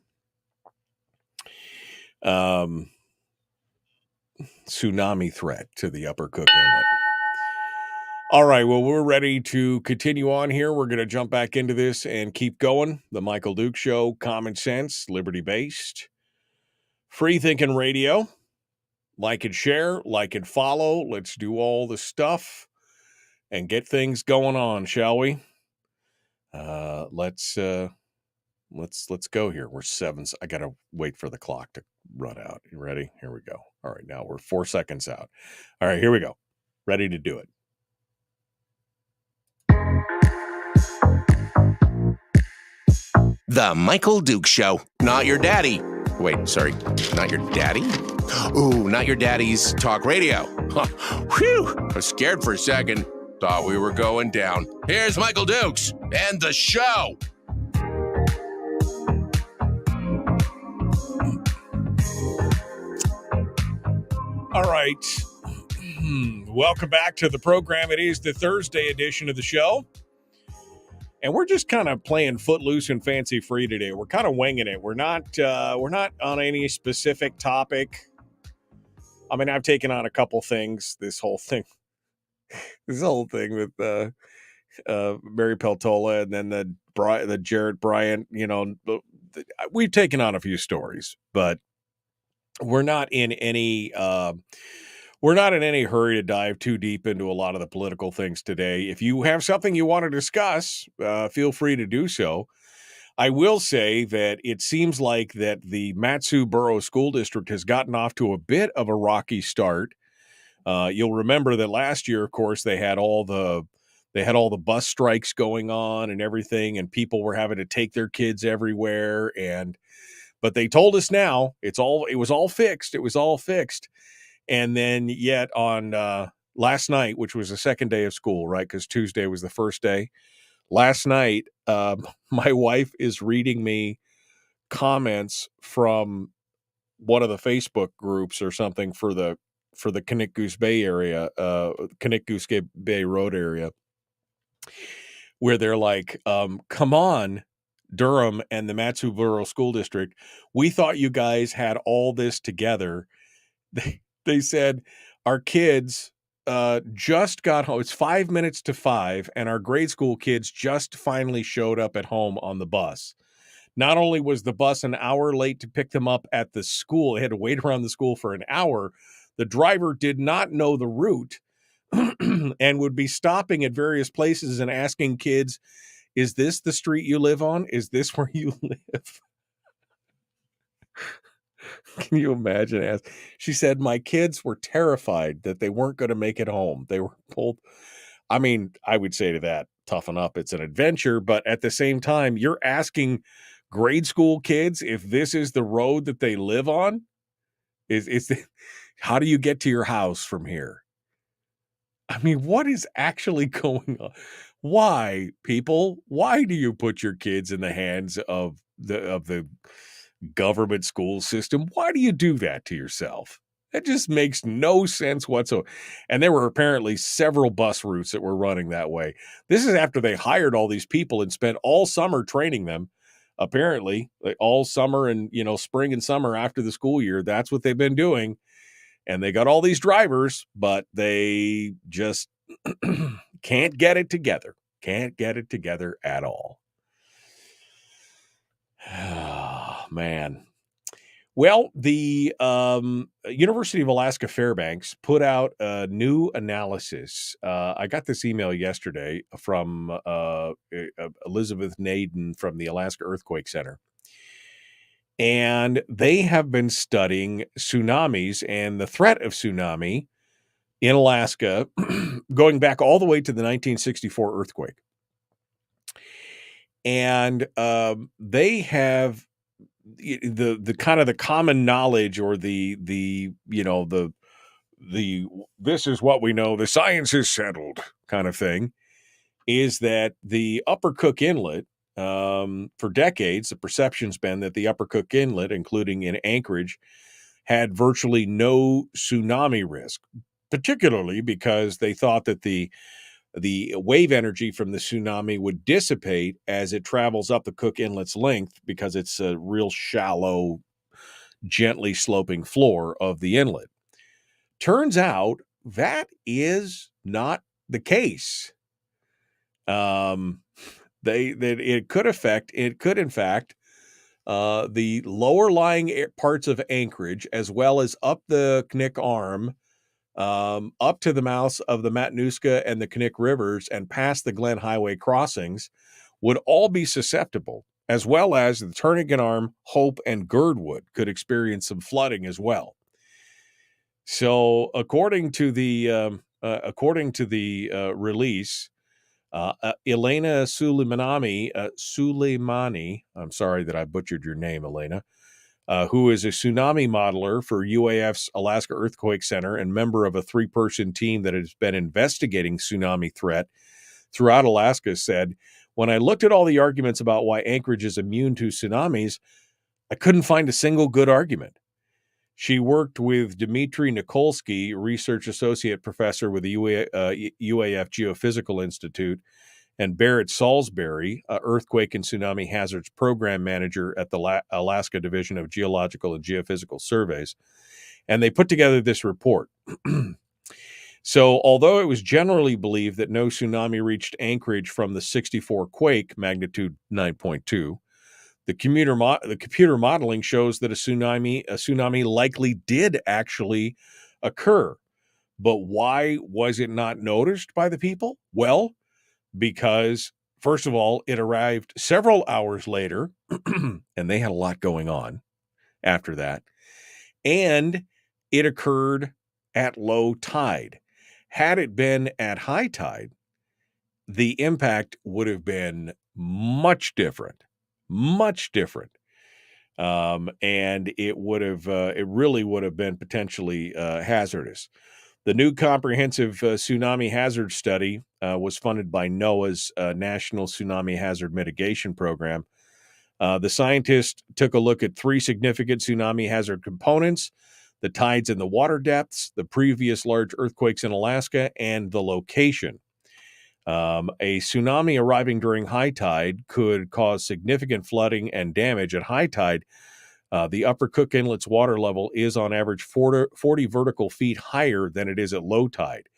Tsunami threat to the upper Cook Inlet. All right, well, we're ready to continue on here. We're going to jump back into this and keep going. The Michael Duke Show, common sense, liberty-based, free-thinking radio. Like and share, like and follow. Let's do all the stuff and get things going on, shall we? Let's go here. We're 7. I got to wait for the clock to run out. You ready? Here we go. All right, now we're 4 seconds out. All right, here we go. Ready to do it. The Michael Duke Show. Not your daddy. Wait, sorry. Not your daddy? Ooh, not your daddy's talk radio. Whew. I was scared for a second. Thought we were going down. Here's Michael Dukes and the show. All right. Welcome back to the program. It is the Thursday edition of the show. And we're just kind of playing footloose and fancy free today. We're kind of winging it. We're not on any specific topic. I mean, I've taken on a couple things. This whole thing with Mary Peltola, and then the Jarrett Bryant. You know, we've taken on a few stories, but we're not in any hurry to dive too deep into a lot of the political things today. If you have something you want to discuss, feel free to do so. I will say that it seems like that the Matsu Borough School District has gotten off to a bit of a rocky start. You'll remember that last year, of course, they had all the bus strikes going on and everything, and people were having to take their kids everywhere. But they told us now it was all fixed. It was all fixed. And then yet on last night, which was the second day of school, right? Because Tuesday was the first day. Last night, my wife is reading me comments from one of the Facebook groups or something for the Kinnick-Goose Bay area, Kinnick-Goose Bay Road area, where they're like, come on, Durham and the Matsu Borough School District. We thought you guys had all this together. They said, our kids just got home. It's 5 minutes to 5, and our grade school kids just finally showed up at home on the bus. Not only was the bus an hour late to pick them up at the school, they had to wait around the school for an hour. The driver did not know the route and would be stopping at various places and asking kids Is this the street you live on? Is this where you live? Can you imagine? She said, my kids were terrified that they weren't going to make it home. They were pulled. I mean, I would say to that, toughen up. It's an adventure. But at the same time, you're asking grade school kids if this is the road that they live on. How do you get to your house from here? I mean, what is actually going on? Why, people? Why do you put your kids in the hands of the government school system? Why do you do that to yourself? That just makes no sense whatsoever. And there were apparently several bus routes that were running that way. This is after they hired all these people and spent all summer training them. Apparently, all summer and, spring and summer after the school year, that's what they've been doing. And they got all these drivers, but they just can't get it together. Can't get it together at all. Oh, man. Well, the University of Alaska Fairbanks put out a new analysis. I got this email yesterday from Elizabeth Naden from the Alaska Earthquake Center. And they have been studying tsunamis and the threat of tsunami in Alaska going back all the way to the 1964 earthquake. And they have the kind of the common knowledge, or the this is what we know, the science is settled kind of thing, is that the upper Cook Inlet, for decades, the perception's been that the upper Cook Inlet, including in Anchorage, had virtually no tsunami risk, particularly because they thought that the wave energy from the tsunami would dissipate as it travels up the Cook Inlet's length, because it's a real shallow, gently sloping floor of the inlet. Turns out that is not the case. It could in fact, the lower lying parts of Anchorage, as well as up the Knik Arm, up to the mouths of the Matanuska and the Knik Rivers and past the Glen Highway crossings, would all be susceptible, as well as the Turnagain Arm, Hope, and Girdwood could experience some flooding as well. So, according to the release, Elena Suleimani, I'm sorry that I butchered your name, Elena, who is a tsunami modeler for UAF's Alaska Earthquake Center and member of a 3-person team that has been investigating tsunami threat throughout Alaska, said, when I looked at all the arguments about why Anchorage is immune to tsunamis, I couldn't find a single good argument. She worked with Dmitry Nikolsky, research associate professor with the UAF Geophysical Institute, and Barrett Salisbury, earthquake and tsunami hazards program manager at the Alaska Division of Geological and Geophysical Surveys. And they put together this report. So, although it was generally believed that no tsunami reached Anchorage from the 64 quake, magnitude 9.2, the computer modeling shows that a tsunami likely did actually occur. But why was it not noticed by the people? Well, because, first of all, it arrived several hours later, and they had a lot going on after that, and it occurred at low tide. Had it been at high tide, the impact would have been much different. And it really would have been potentially hazardous. The new comprehensive tsunami hazard study was funded by NOAA's National Tsunami Hazard Mitigation Program. The scientists took a look at 3 significant tsunami hazard components: the tides and the water depths, the previous large earthquakes in Alaska, and the location. A tsunami arriving during high tide could cause significant flooding and damage. At high tide, the upper Cook Inlet's water level is on average 40 vertical feet higher than it is at low tide.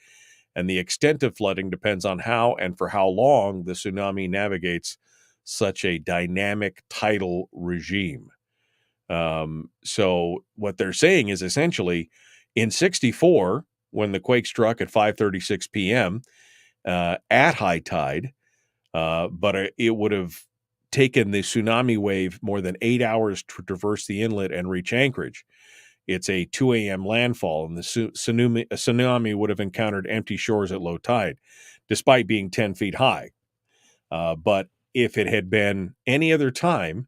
And the extent of flooding depends on how and for how long the tsunami navigates such a dynamic tidal regime. So what they're saying is essentially, in 64, when the quake struck at 5:36 p.m., at high tide, but it would have taken the tsunami wave more than 8 hours to traverse the inlet and reach Anchorage. It's a 2 a.m. landfall, and the tsunami would have encountered empty shores at low tide, despite being 10 feet high. But if it had been any other time,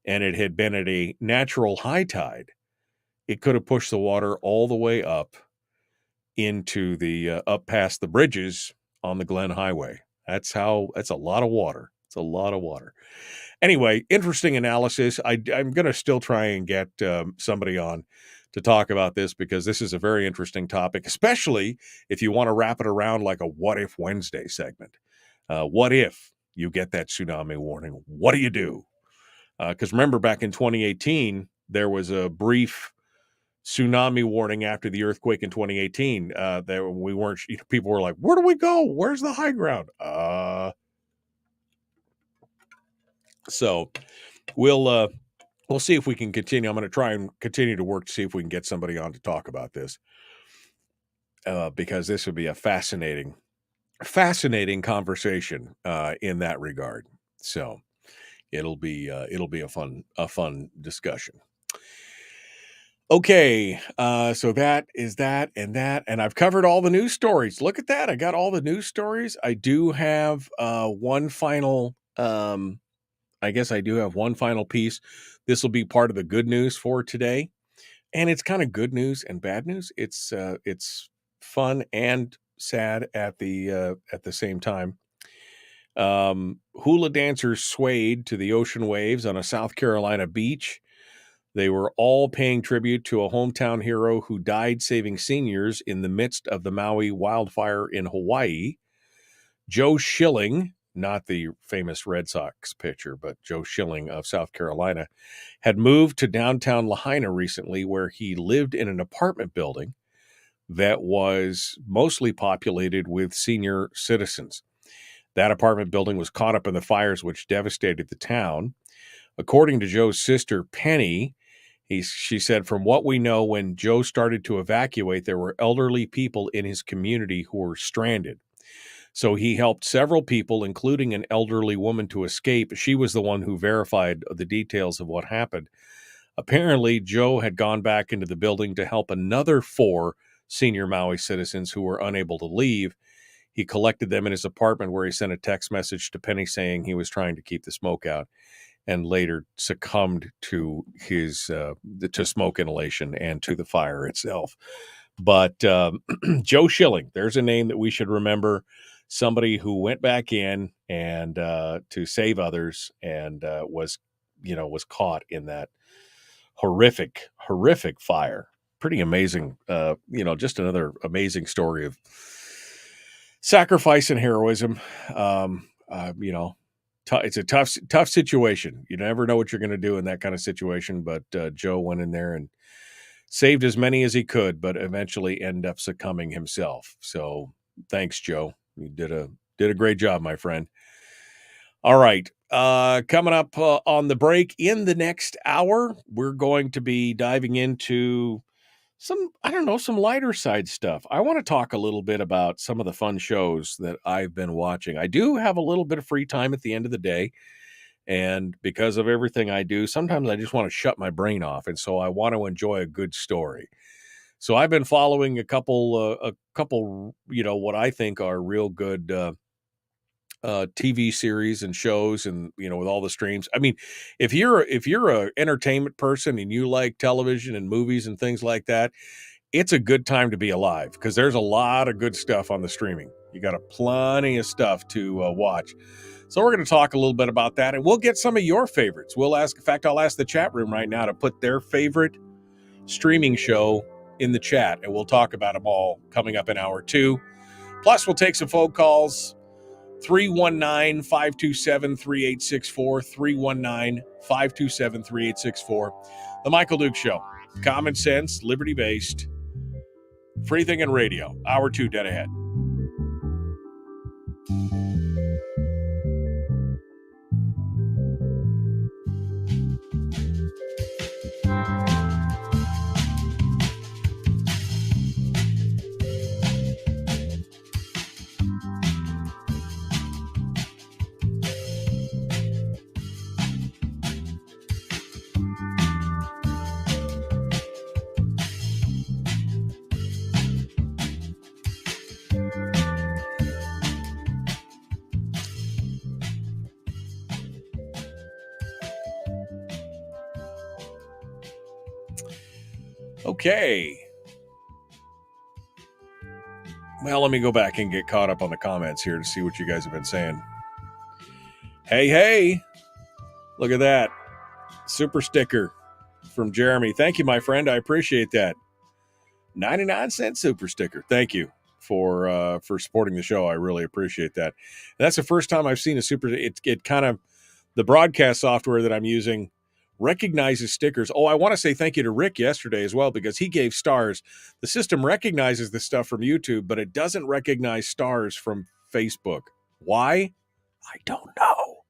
and it had been at a natural high tide, it could have pushed the water all the way up into the up past the bridges on the Glen Highway. That's a lot of water. It's a lot of water. Anyway, interesting analysis. I'm going to still try and get somebody on to talk about this, because this is a very interesting topic, especially if you want to wrap it around like a What If Wednesday segment. What if you get that tsunami warning? What do you do? Because remember, back in 2018, there was a brief tsunami warning after the earthquake in 2018. That we weren't. People were like, "Where do we go? Where's the high ground?" So we'll see if we can continue. I'm going to try and continue to work to see if we can get somebody on to talk about this, because this would be a fascinating conversation in that regard. So it'll be a fun discussion. Okay, so that is that, and I've covered all the news stories. Look at that. I got all the news stories. I do have one final, I guess I do have one final piece. This will be part of the good news for today. And it's kind of good news and bad news. It's fun and sad at the same time. Hula dancers swayed to the ocean waves on a South Carolina beach. They were all paying tribute to a hometown hero who died saving seniors in the midst of the Maui wildfire in Hawaii. Joe Schilling, not the famous Red Sox pitcher, but Joe Schilling of South Carolina, had moved to downtown Lahaina recently, where he lived in an apartment building that was mostly populated with senior citizens. That apartment building was caught up in the fires which devastated the town. According to Joe's sister, Penny, she said, "From what we know, when Joe started to evacuate, there were elderly people in his community who were stranded. So he helped several people, including an elderly woman, to escape. She was the one who verified the details of what happened. Apparently, Joe had gone back into the building to help another 4 senior Maui citizens who were unable to leave. He collected them in his apartment, where he sent a text message to Penny saying he was trying to keep the smoke out, and later succumbed to his to smoke inhalation and to the fire itself." But Joe Schilling, there's a name that we should remember. Somebody who went back in and to save others, and was caught in that horrific fire. Pretty amazing. Just another amazing story of sacrifice and heroism. It's a tough situation. You never know what you're going to do in that kind of situation. But Joe went in there and saved as many as he could, but eventually ended up succumbing himself. So thanks, Joe. You did a great job, my friend. All right. Coming up on the break in the next hour, we're going to be diving into some lighter side stuff. I want to talk a little bit about some of the fun shows that I've been watching. I do have a little bit of free time at the end of the day, and because of everything I do, sometimes I just want to shut my brain off, and so I want to enjoy a good story. So I've been following a couple, what I think are real good TV series and shows, and with all the streams. I mean, if you're a entertainment person and you like television and movies and things like that, it's a good time to be alive, because there's a lot of good stuff on the streaming. You got plenty of stuff to watch. So we're going to talk a little bit about that, and we'll get some of your favorites. I'll ask the chat room right now to put their favorite streaming show in the chat, and we'll talk about them all coming up in hour 2. Plus, we'll take some phone calls. 319-527-3864, 319-527-3864. The Michael Duke Show. Common sense, liberty-based, free thinking radio. Hour 2 dead ahead. Okay. Well, let me go back and get caught up on the comments here to see what you guys have been saying. Hey. Look at that. Super sticker from Jeremy. Thank you, my friend. I appreciate that. 99-cent super sticker. Thank you for supporting the show. I really appreciate that. And that's the first time I've seen a super. It kind of, the broadcast software that I'm using recognizes stickers. Oh, I want to say thank you to Rick yesterday as well, because he gave stars. The system recognizes the stuff from YouTube, but it doesn't recognize stars from Facebook. Why? I don't know.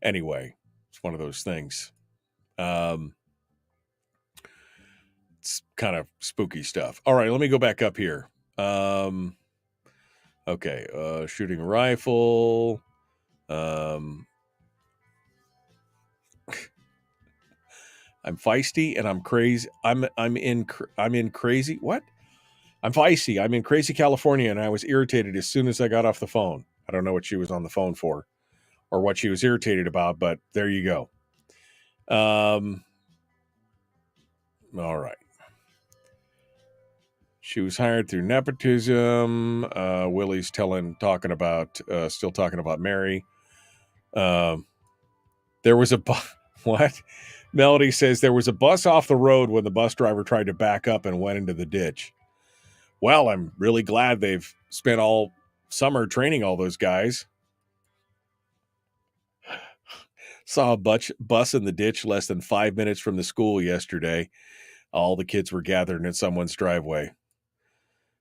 Anyway, it's one of those things. It's kind of spooky stuff. All right, let me go back up here. Okay, shooting rifle. I'm feisty and I'm crazy. I'm in crazy. What? I'm feisty. I'm in crazy California, and I was irritated as soon as I got off the phone. I don't know what she was on the phone for, or what she was irritated about, but there you go. All right. She was hired through nepotism. Willie's still talking about Mary. There was a what? Melody says there was a bus off the road when the bus driver tried to back up and went into the ditch. Well, I'm really glad they've spent all summer training all those guys. Saw a bus in the ditch less than 5 minutes from the school yesterday. All the kids were gathered in someone's driveway.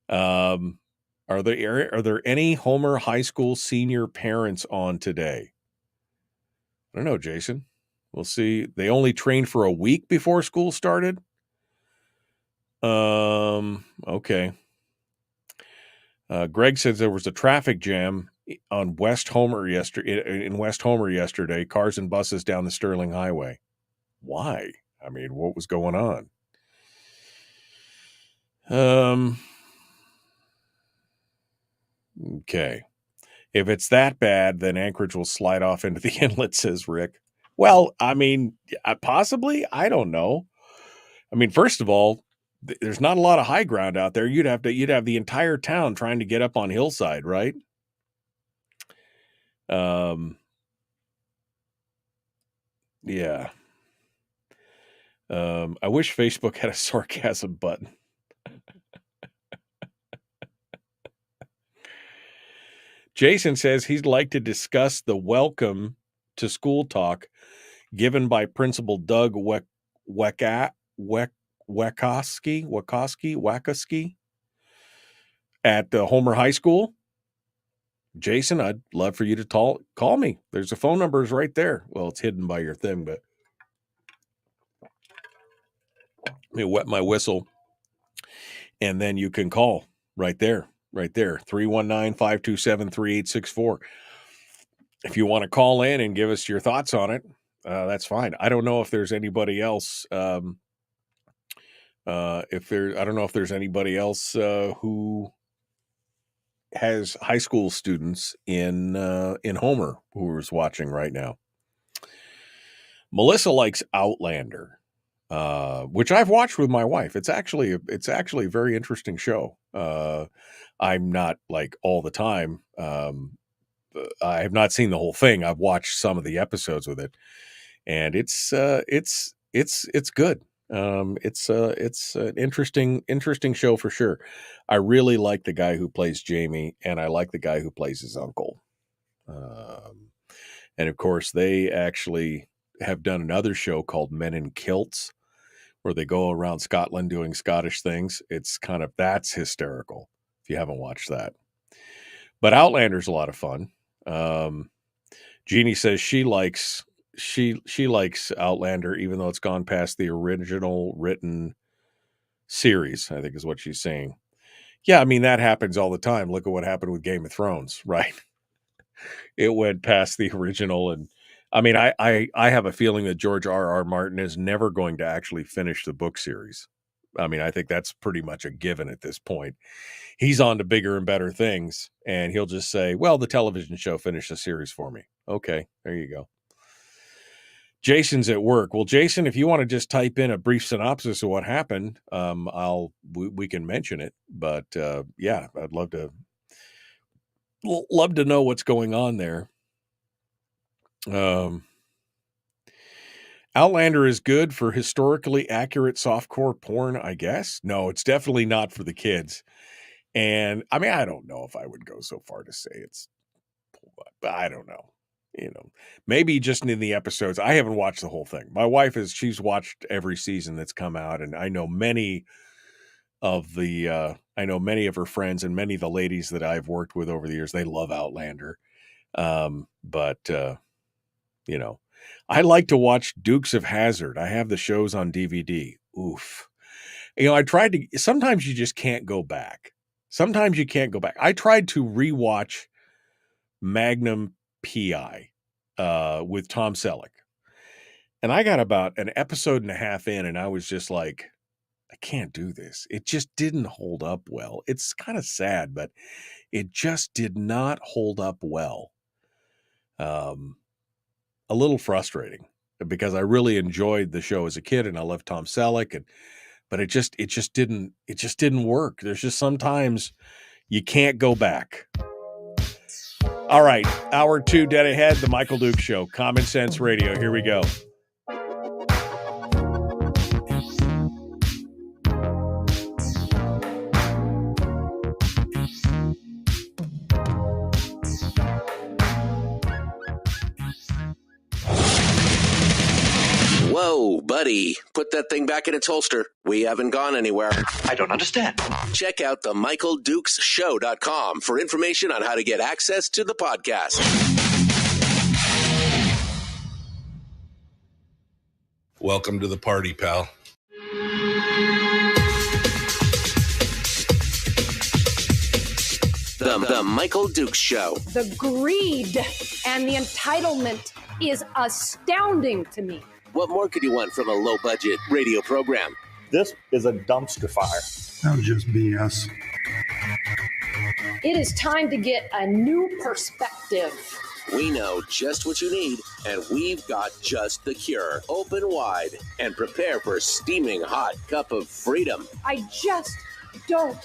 Are there any Homer High School senior parents on today? I don't know, Jason. We'll see. They only trained for a week before school started. Okay. Greg says there was a traffic jam on West Homer yesterday. Cars and buses down the Sterling Highway. Why? I mean, what was going on? Okay. If it's that bad, then Anchorage will slide off into the inlet, says Rick. Well, I mean, possibly. I don't know. I mean, first of all, there's not a lot of high ground out there. You'd have the entire town trying to get up on hillside, right? Yeah. I wish Facebook had a sarcasm button. Jason says he'd like to discuss the welcome to school talk given by Principal Doug Wakoski at Homer High School. Jason, I'd love for you to call me. There's the phone numbers right there. Well, it's hidden by your thing, but let me wet my whistle, and then you can call right there. 319-527-3864. If you want to call in and give us your thoughts on it, that's fine. I don't know if there's anybody else. I don't know if there's anybody else who has high school students in Homer who is watching right now. Melissa likes Outlander, which I've watched with my wife. It's actually a very interesting show. I'm not like all the time. I have not seen the whole thing. I've watched some of the episodes with it, and it's good. It's an interesting show for sure. I really like the guy who plays Jamie, and I like the guy who plays his uncle. And of course, they actually have done another show called Men in Kilts, where they go around Scotland doing Scottish things. That's hysterical if you haven't watched that. But Outlander's a lot of fun. Jeannie says she likes Outlander, even though it's gone past the original written series, I think is what she's saying. Yeah, I mean, that happens all the time. Look at what happened with Game of Thrones, right? It went past the original. And I mean, I have a feeling that George R.R. Martin is never going to actually finish the book series. I mean, I think that's pretty much a given at this point. He's on to bigger and better things, and he'll just say, well, the television show finished the series for me. Okay, there you go. Jason's at work. Well, Jason, if you want to just type in a brief synopsis of what happened, we can mention it. But yeah, I'd love to know what's going on there. Outlander is good for historically accurate softcore porn, I guess. No, it's definitely not for the kids. And I mean, I don't know if I would go so far to say it's, but I don't know. Maybe just in the episodes. I haven't watched the whole thing. My wife she's watched every season that's come out, and I know many of her friends and many of the ladies that I've worked with over the years. They love Outlander. But I like to watch Dukes of Hazzard. I have the shows on DVD. Oof. Sometimes you just can't go back. I tried to rewatch Magnum PI with Tom Selleck. And I got about an episode and a half in, and I was just like, I can't do this. It just didn't hold up well. It's kind of sad, but it just did not hold up well. A little frustrating because I really enjoyed the show as a kid, and I loved Tom Selleck, but it just didn't work. There's just sometimes you can't go back. All right, hour 2 dead ahead, the Michael Duke Show, Common Sense Radio. Here we go. Whoa, buddy. Put that thing back in its holster. We haven't gone anywhere. I don't understand. Check out the MichaelDukesShow.com for information on how to get access to the podcast. Welcome to the party, pal. The Michael Dukes Show. The greed and the entitlement is astounding to me. What more could you want from a low-budget radio program? This is a dumpster fire. That was just BS. It is time to get a new perspective. We know just what you need, and we've got just the cure. Open wide and prepare for a steaming hot cup of freedom. I just don't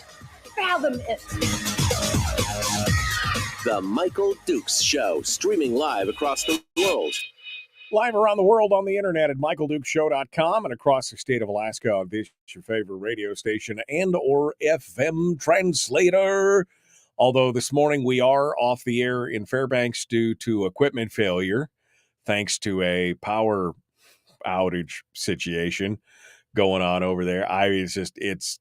fathom it. The Michael Dukes Show, streaming live across the world. Live around the world on the internet at michaeldukeshow.com and across the state of Alaska on this your favorite radio station and or FM translator. Although this morning we are off the air in Fairbanks due to equipment failure, thanks to a power outage situation going on over there. It's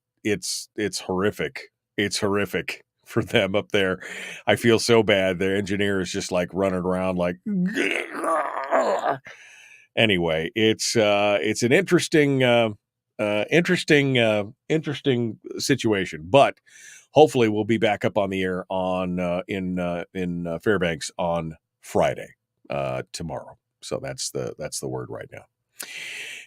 horrific. It's horrific for them up there. I feel so bad. Their engineer is just like running around like. Anyway, it's an interesting situation, but hopefully we'll be back up on the air in Fairbanks on Friday tomorrow. So that's the word right now.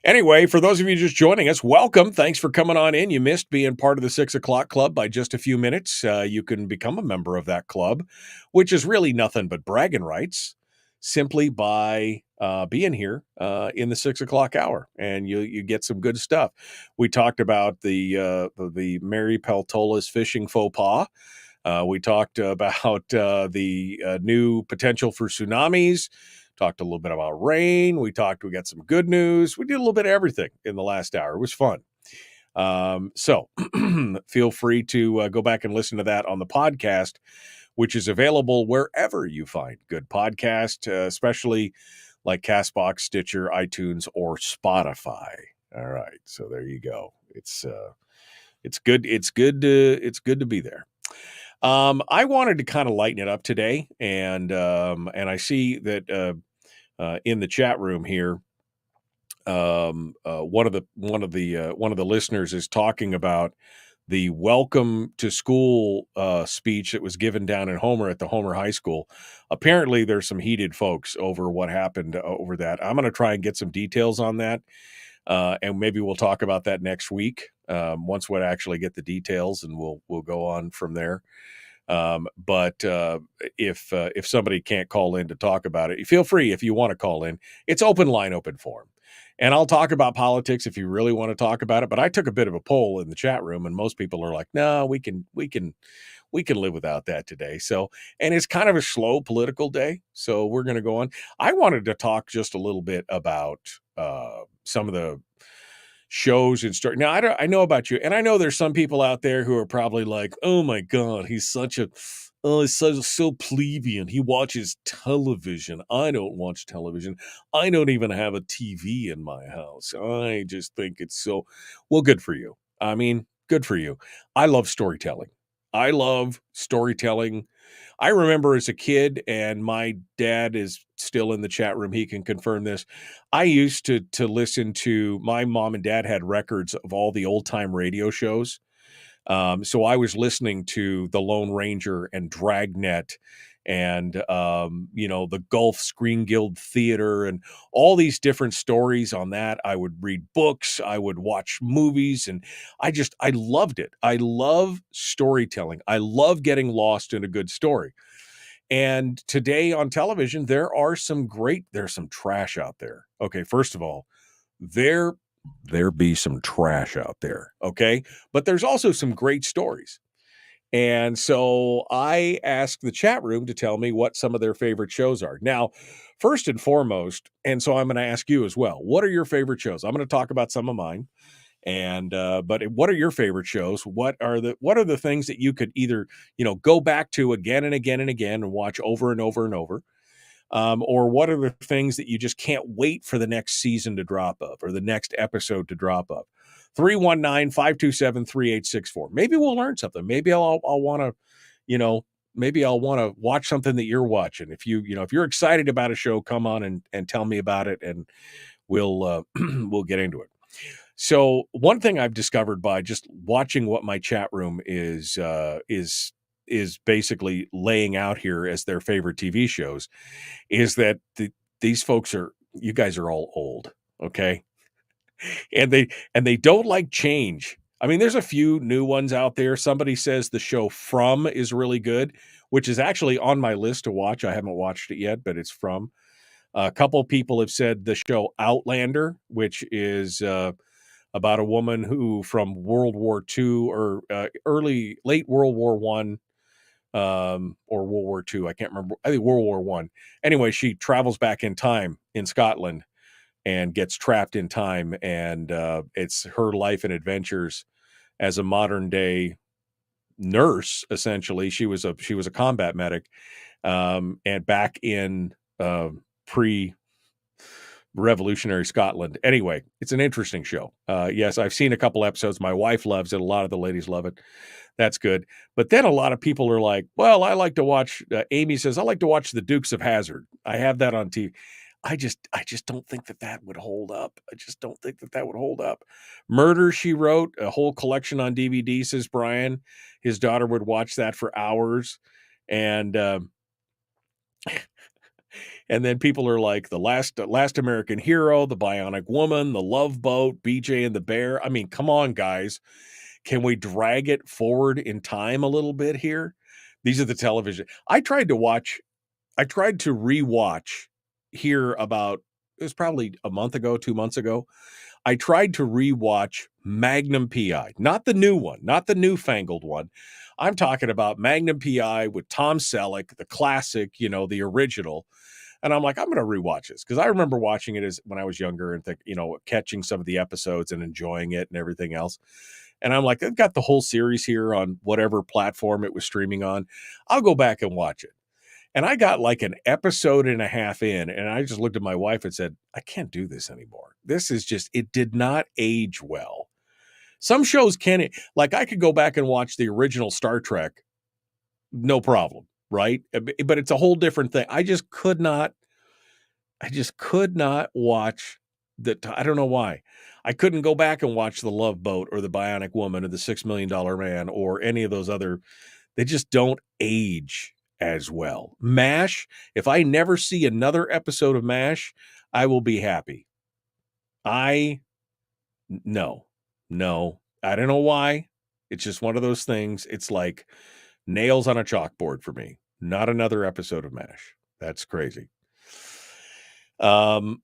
Anyway, for those of you just joining us, welcome. Thanks for coming on in. You missed being part of the 6 o'clock club by just a few minutes. You can become a member of that club, which is really nothing but bragging rights, simply by being here in the 6 o'clock hour, and you get some good stuff. We talked about the Mary Peltola's fishing faux pas. We talked about the new potential for tsunamis. Talked a little bit about rain. We got some good news. We did a little bit of everything in the last hour. It was fun. So feel free to go back and listen to that on the podcast, which is available wherever you find good podcasts, especially like Castbox, Stitcher, iTunes, or Spotify. All right. So there you go. It's good. It's good to be there. I wanted to kind of lighten it up today, and I see that in the chat room here, one of the listeners is talking about the welcome to school speech that was given down in Homer at the Homer High School. Apparently, there's some heated folks over what happened over that. I'm going to try and get some details on that, and maybe we'll talk about that next week once we actually get the details, and we'll go on from there. But if somebody can't call in to talk about it, you feel free if you want to call in. It's open line, open forum. And I'll talk about politics if you really want to talk about it. But I took a bit of a poll in the chat room, and most people are like, no, we can live without that today. So, and it's kind of a slow political day. So we're going to go on. I wanted to talk just a little bit about some of the shows and stories. Now, I know about you, and I know there's some people out there who are probably like, oh my God, he's so plebeian. He watches television. I don't watch television. I don't even have a TV in my house. I just think it's so, well, good for you. I mean, good for you. I love storytelling. I remember as a kid, and my dad is still in the chat room. He can confirm this. I used to listen to, my mom and dad had records of all the old time radio shows. So I was listening to the Lone Ranger and Dragnet and, the Gulf Screen Guild Theater and all these different stories on that. I would read books, I would watch movies, and I loved it. I love storytelling. I love getting lost in a good story. And today on television, there's some trash out there. Okay, first of all, there be some trash out there, okay? But there's also some great stories. And so I asked the chat room to tell me what some of their favorite shows are. Now, first and foremost, and so I'm going to ask you as well, what are your favorite shows? I'm going to talk about some of mine. And but what are your favorite shows? What are the things that you could either, go back to again and again and again and watch over and over and over? Or what are the things that you just can't wait for the next season to drop of or the next episode to drop of? 319-527-3864. Maybe we'll learn something. Maybe I'll want to, maybe I'll want to watch something that you're watching. If if you're excited about a show, come on and tell me about it, and we'll we'll get into it. So one thing I've discovered by just watching what my chat room is basically laying out here as their favorite TV shows is that these folks you guys are all old, okay? And they don't like change. I mean, there's a few new ones out there. Somebody says the show From is really good, which is actually on my list to watch. I haven't watched it yet, but it's From. A couple people have said the show Outlander, which is about a woman who from World War II or late World War One, or World War II. I can't remember. I think World War One. Anyway, she travels back in time in Scotland and gets trapped in time, and it's her life and adventures as a modern day nurse. Essentially, she was a combat medic, and back in pre-revolutionary Scotland. Anyway, it's an interesting show. Yes, I've seen a couple episodes. My wife loves it. A lot of the ladies love it. That's good. But then a lot of people are like, well, I like to watch, Amy says, I like to watch the Dukes of Hazzard. I have that on TV. I just don't think that would hold up. I just don't think that would hold up. Murder, She Wrote, a whole collection on DVD, says Brian. His daughter would watch that for hours. And and then people are like, the last American Hero, The Bionic Woman, The Love Boat, BJ and the Bear. I mean, come on, guys. Can we drag it forward in time a little bit here? These are the television. I tried to rewatch here about, it was probably a month ago, 2 months ago. I tried to rewatch Magnum PI, not the new one, not the newfangled one. I'm talking about Magnum PI with Tom Selleck, the classic, the original. And I'm like, I'm going to rewatch this because I remember watching it when I was younger and catching some of the episodes and enjoying it and everything else. And I'm like, they've got the whole series here on whatever platform it was streaming on. I'll go back and watch it. And I got like an episode and a half in, and I just looked at my wife and said, I can't do this anymore. This is it did not age well. Some shows can, like I could go back and watch the original Star Trek, no problem, right? But it's a whole different thing. I just could not watch I don't know why. I couldn't go back and watch The Love Boat or The Bionic Woman or The $6 Million Man or any of those other, they just don't age as well. MASH, if I never see another episode of MASH, I will be happy. No, I don't know why. It's just one of those things. It's like Nails on a chalkboard for me. Not another episode of MASH. That's crazy. And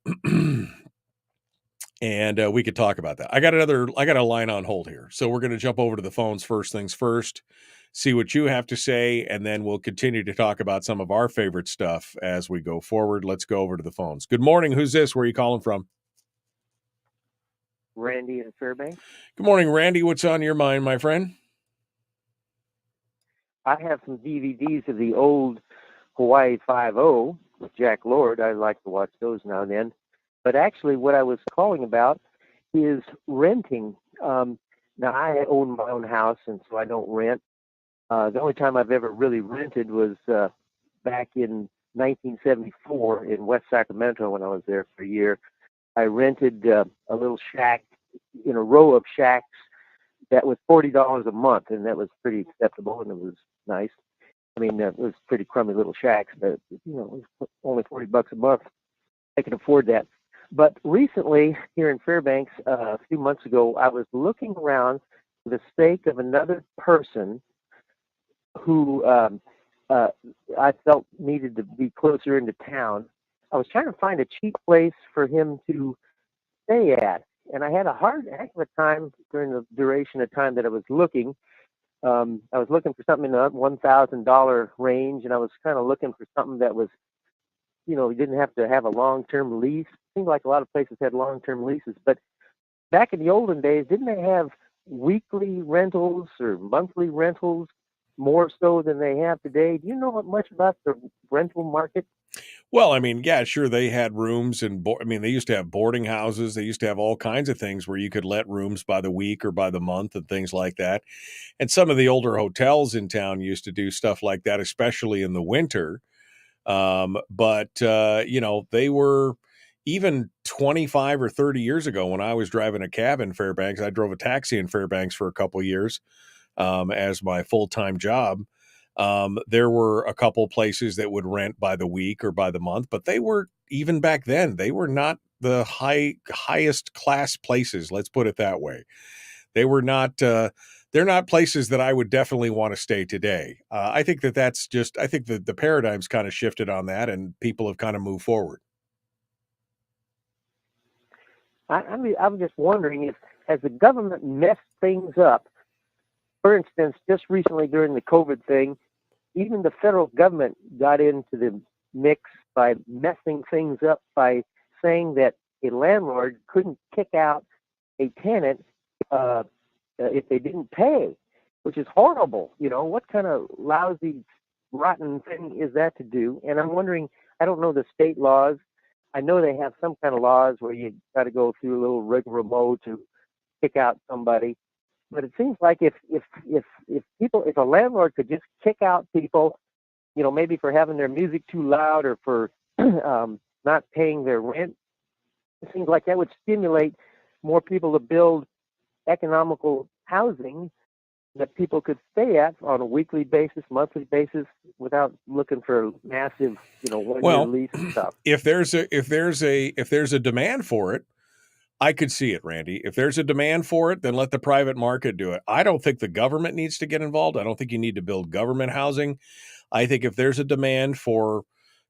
we could talk about that. I got a line on hold here. So we're going to jump over to the phones first things first, see what you have to say, and then we'll continue to talk about some of our favorite stuff as we go forward. Let's go over to the phones. Good morning. Who's this? Where are you calling from? Randy in Fairbanks. Good morning, Randy. What's on your mind, my friend? I have some DVDs of the old Hawaii Five-0 with Jack Lord. I like to watch those now and then. But actually, what I was calling about is renting. Now, I own my own house, and so I don't rent. The only time I've ever really rented was back in 1974 in West Sacramento when I was there for a year. I rented a little shack in a row of shacks that was $40 a month, and that was pretty acceptable, and it was nice. I mean, it was pretty crummy little shacks, but, it was only $40 a month. I could afford that. But recently, here in Fairbanks, a few months ago, I was looking around for the sake of another person who I felt needed to be closer into town. I was trying to find a cheap place for him to stay at, and I had a heck of a time during the duration of time that I was looking. I was looking for something in the $1,000 range, and I was kind of looking for something that was, you didn't have to have a long-term lease. It seemed like a lot of places had long-term leases, but back in the olden days, didn't they have weekly rentals or monthly rentals more so than they have today? Do you know much about the rental market? Well, I mean, yeah, sure. They had rooms and they used to have boarding houses. They used to have all kinds of things where you could let rooms by the week or by the month and things like that. And some of the older hotels in town used to do stuff like that, especially in the winter. But they were even 25 or 30 years ago when I was driving a cab in Fairbanks. I drove a taxi in Fairbanks for a couple of years as my full-time job. There were a couple places that would rent by the week or by the month, but they were, even back then, they were not the highest class places. Let's put it that way. They were not, they're not places that I would definitely want to stay today. I think I think that the paradigm's kind of shifted on that and people have kind of moved forward. I'm just wondering has the government messed things up? For instance, just recently during the COVID thing, even the federal government got into the mix by messing things up by saying that a landlord couldn't kick out a tenant if they didn't pay, which is horrible. What kind of lousy, rotten thing is that to do? And I'm wondering, I don't know the state laws. I know they have some kind of laws where you got to go through a little rigmarole to kick out somebody. But it seems like if a landlord could just kick out people, maybe for having their music too loud or for not paying their rent, it seems like that would stimulate more people to build economical housing that people could stay at on a weekly basis, monthly basis, without looking for massive, 1 year lease and stuff. If there's a demand for it, I could see it, Randy. If there's a demand for it, then let the private market do it. I don't think the government needs to get involved. I don't think you need to build government housing. I think if there's a demand for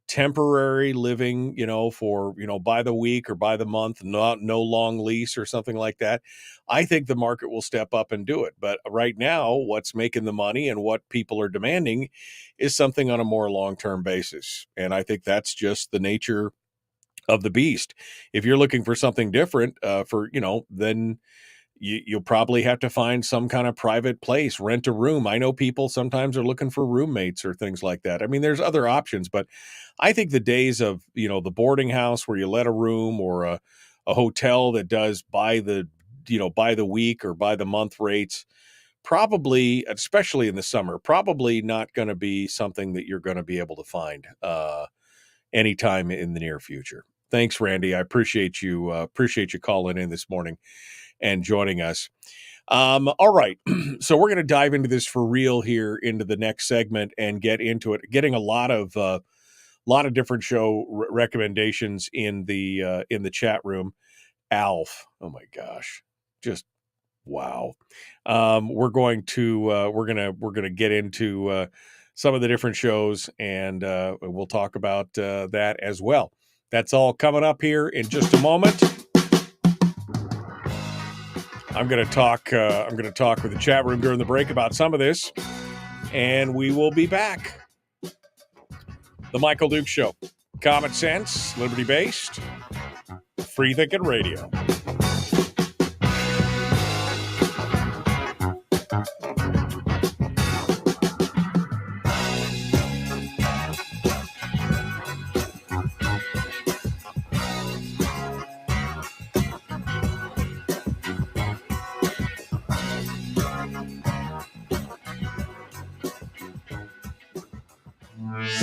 temporary living, for, by the week or by the month, no long lease or something like that, I think the market will step up and do it. But right now, what's making the money and what people are demanding is something on a more long-term basis. And I think that's just the nature of the beast. If you're looking for something different, then you'll probably have to find some kind of private place, rent a room. I know people sometimes are looking for roommates or things like that. I mean, there's other options, but I think the days of, the boarding house where you let a room or a hotel that does by the week or by the month rates, probably, especially in the summer, probably not going to be something that you're going to be able to find anytime in the near future. Thanks, Randy. I appreciate you calling in this morning and joining us. All right. So we're going to dive into this for real here into the next segment and get into it, getting a lot of different show recommendations in the chat room. Alf. Oh my gosh. Just Wow. We're gonna get into some of the different shows, and we'll talk about that as well. That's all coming up here in just a moment. I'm gonna talk with the chat room during the break about some of this, and we will be back. The Michael Duke Show. Common sense, liberty-based, free-thinking radio.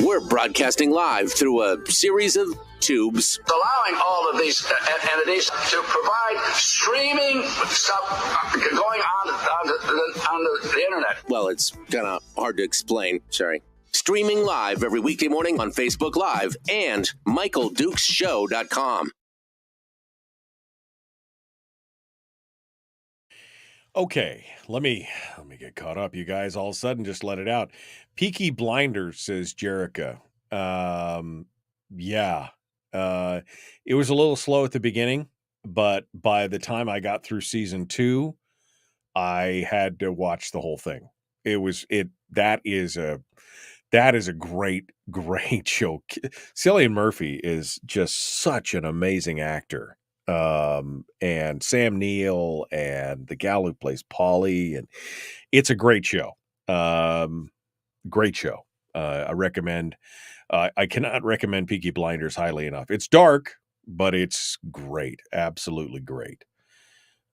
We're broadcasting live through a series of tubes, allowing all of these entities to provide streaming stuff going on the internet. Well, it's kind of hard to explain. Sorry. Streaming live every weekday morning on Facebook Live and MichaelDukesShow.com. Okay, let me get caught up. You guys all of a sudden just let it out. Peaky Blinders, says Jerica. Yeah. It was a little slow at the beginning, but by the time I got through season 2, I had to watch the whole thing. That is a great show. Cillian Murphy is just such an amazing actor. And Sam Neill and the gal who plays Polly, and it's a great show. Great show. I recommend. I cannot recommend Peaky Blinders highly enough. It's dark, but it's great. Absolutely great.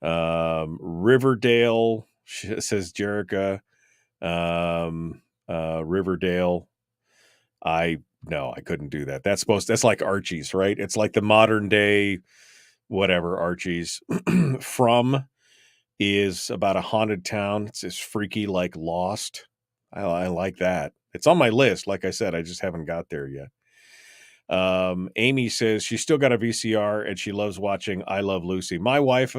Riverdale, says Jerica. Riverdale. I couldn't do that. That's like Archie's, right? It's like the modern day whatever Archie's. From is about a haunted town. It's as freaky like Lost. I like that. It's on my list. Like I said, I just haven't got there yet. Amy says she's still got a VCR and she loves watching I Love Lucy. My wife,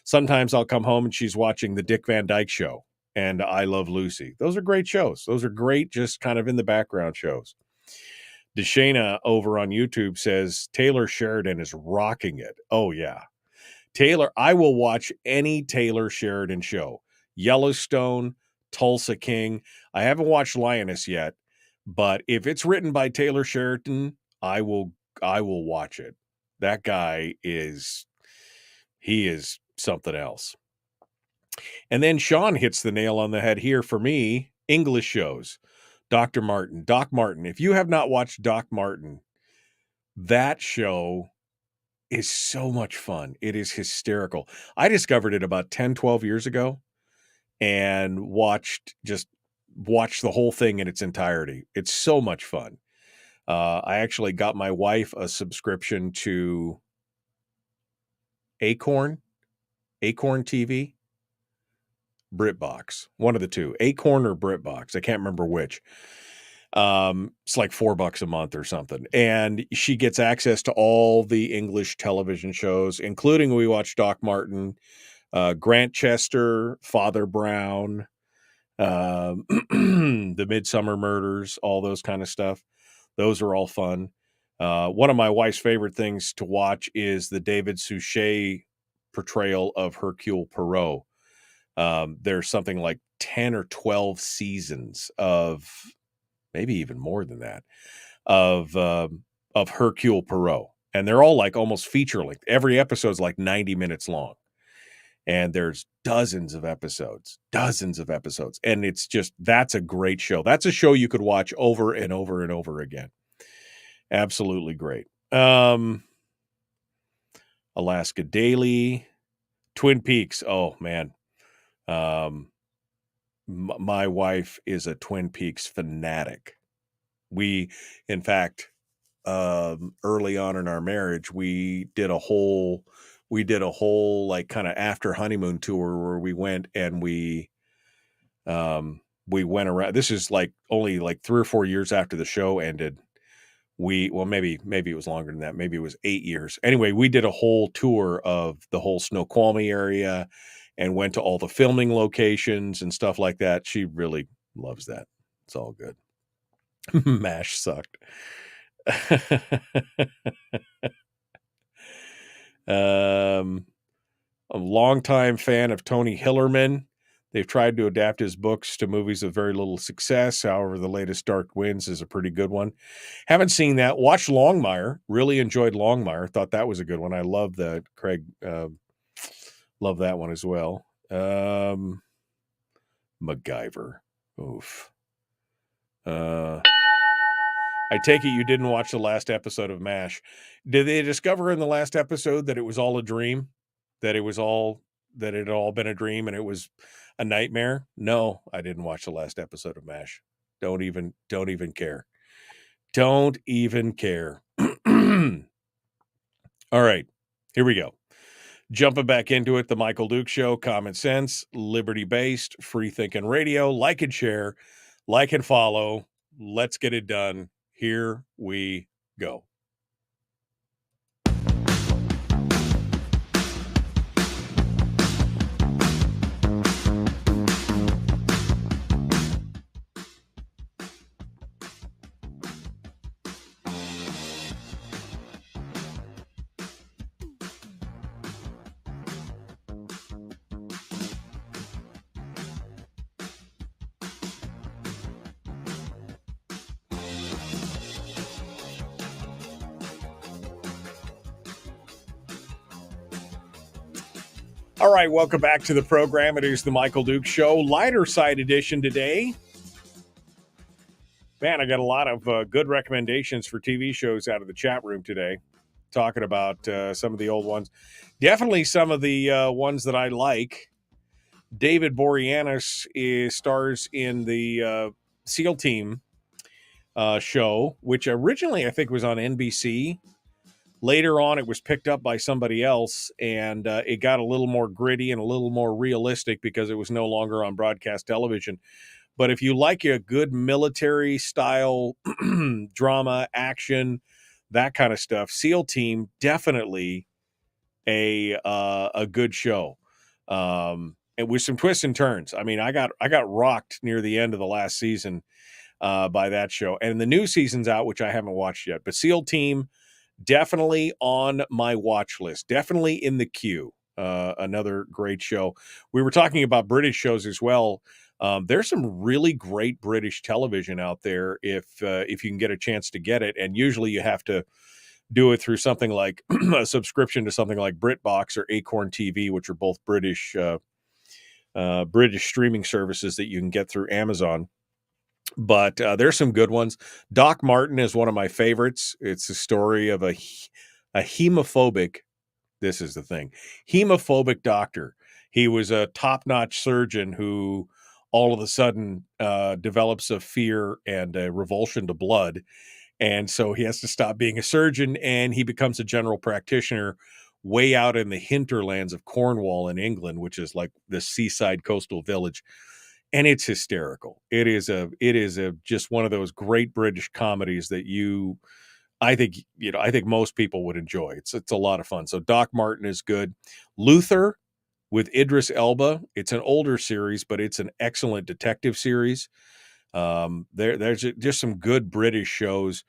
sometimes I'll come home and she's watching the Dick Van Dyke Show and I Love Lucy. Those are great shows. Those are great, just kind of in the background shows. Deshana over on YouTube says Taylor Sheridan is rocking it. Oh, yeah. Taylor, I will watch any Taylor Sheridan show. Yellowstone, Tulsa King. I haven't watched Lioness yet, but if it's written by Taylor Sheridan, I will watch it. That guy is something else. And then Sean hits the nail on the head here for me. English shows. Doc Martin. If you have not watched Doc Martin, that show is so much fun. It is hysterical. I discovered it about 10, 12 years ago and watched the whole thing in its entirety. It's so much fun. I actually got my wife a subscription to Acorn TV, BritBox, one of the two, Acorn or BritBox. I can't remember which. It's like $4 a month or something. And she gets access to all the English television shows, including we watched Doc Martin, Grant Chester, Father Brown, the Midsummer Murders, all those kind of stuff. Those are all fun. One of my wife's favorite things to watch is the David Suchet portrayal of Hercule Poirot. There's something like 10 or 12 seasons of, maybe even more than that, of Hercule Poirot. And they're all like almost feature length. Every episode's like 90 minutes long. And there's dozens of episodes. And that's a great show. That's a show you could watch over and over and over again. Absolutely great. Alaska Daily, Twin Peaks. Oh, man. My wife is a Twin Peaks fanatic. We, in fact, early on in our marriage, we did a whole like kind of after honeymoon tour where we went and we went around. This is like only like 3 or 4 years after the show ended. Maybe it was longer than that. Maybe it was 8 years. Anyway, we did a whole tour of the whole Snoqualmie area and went to all the filming locations and stuff like that. She really loves that. It's all good. MASH sucked. A longtime fan of Tony Hillerman. They've tried to adapt his books to movies with very little success. However, the latest Dark Winds is a pretty good one. Haven't seen that. Watched Longmire. Really enjoyed Longmire. Thought that was a good one. I love that. Craig, love that one as well. MacGyver. Oof. I take it you didn't watch the last episode of MASH. Did they discover in the last episode that it was all a dream? That it had all been a dream and it was a nightmare? No, I didn't watch the last episode of MASH. Don't even care. Don't even care. All right, here we go. Jumping back into it, the Michael Duke Show, common sense, liberty-based, free-thinking radio. Like and share, like and follow. Let's get it done. Here we go. All right, welcome back to the program. It is the Michael Duke Show, lighter side edition today. Man, I got a lot of good recommendations for TV shows out of the chat room today, talking about some of the old ones. Definitely some of the ones that I like. David Boreanaz stars in the SEAL Team show, which originally I think was on NBC. Later on, it was picked up by somebody else, and it got a little more gritty and a little more realistic because it was no longer on broadcast television. But if you like a good military-style drama, action, that kind of stuff, SEAL Team, definitely a good show. And with some twists and turns. I mean, I got rocked near the end of the last season by that show. And the new season's out, which I haven't watched yet. But SEAL Team, definitely on my watch list, definitely in the queue. Another great show. We were talking about British shows as well. There's some really great British television out there if you can get a chance to get it. And usually you have to do it through something like a subscription to something like BritBox or Acorn TV, which are both British streaming services that you can get through Amazon. But there's some good ones. Doc Martin is one of my favorites. It's the story of a hemophobic, this is the thing, hemophobic doctor. He was a top-notch surgeon who all of a sudden develops a fear and a revulsion to blood. And so he has to stop being a surgeon, and he becomes a general practitioner way out in the hinterlands of Cornwall in England, which is like the seaside coastal village. And it's hysterical. It is just one of those great British comedies that I think most people would enjoy. It's a lot of fun. So Doc Martin is good. Luther with Idris Elba. It's an older series, but it's an excellent detective series. There's just some good British shows.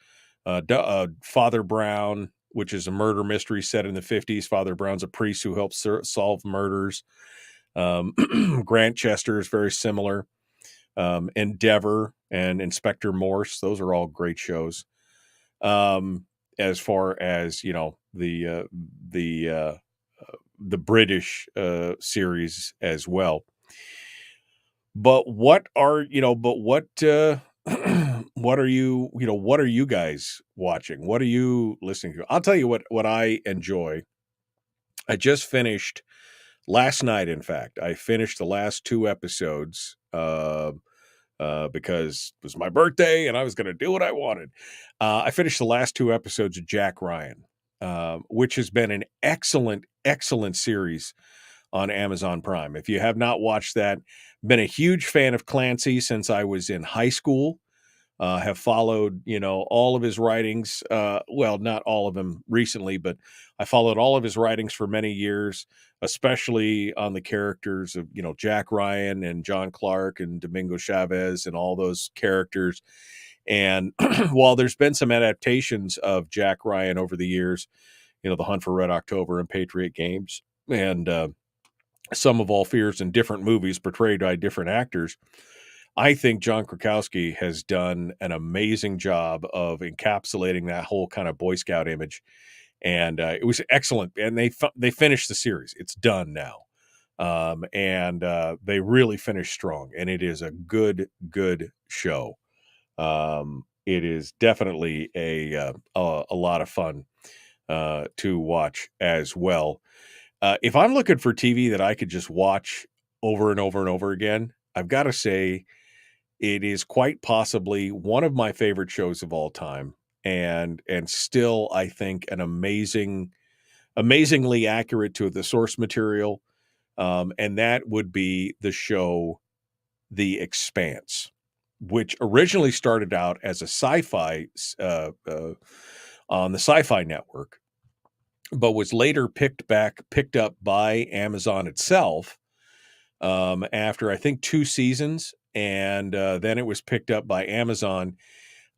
Father Brown, which is a murder mystery set in the 50s. Father Brown's a priest who helps solve murders. Grant Chester is very similar. Endeavor and Inspector Morse, those are all great shows. As far as the British series as well. But what are you guys watching? What are you listening to? I'll tell you what I enjoy. I just finished last night, in fact, I finished the last 2 episodes because it was my birthday and I was going to do what I wanted. I finished the last 2 episodes of Jack Ryan, which has been an excellent, excellent series on Amazon Prime. If you have not watched that, been a huge fan of Clancy since I was in high school. have followed, all of his writings. Well, not all of them recently, but I followed all of his writings for many years, especially on the characters of, Jack Ryan and John Clark and Domingo Chavez and all those characters. And while there's been some adaptations of Jack Ryan over the years, The Hunt for Red October and Patriot Games, and Some of All Fears in different movies portrayed by different actors, I think John Krakowski has done an amazing job of encapsulating that whole kind of Boy Scout image, and it was excellent. And they finished the series; it's done now, and they really finished strong. And it is a good show. It is definitely a lot of fun to watch as well. If I'm looking for TV that I could just watch over and over and over again, I've got to say it is quite possibly one of my favorite shows of all time, and still I think an amazingly accurate to the source material, and that would be the show The Expanse, which originally started out as a sci-fi on the Sci-Fi Network, but was later picked up by Amazon itself after I think 2 seasons, and then it was picked up by Amazon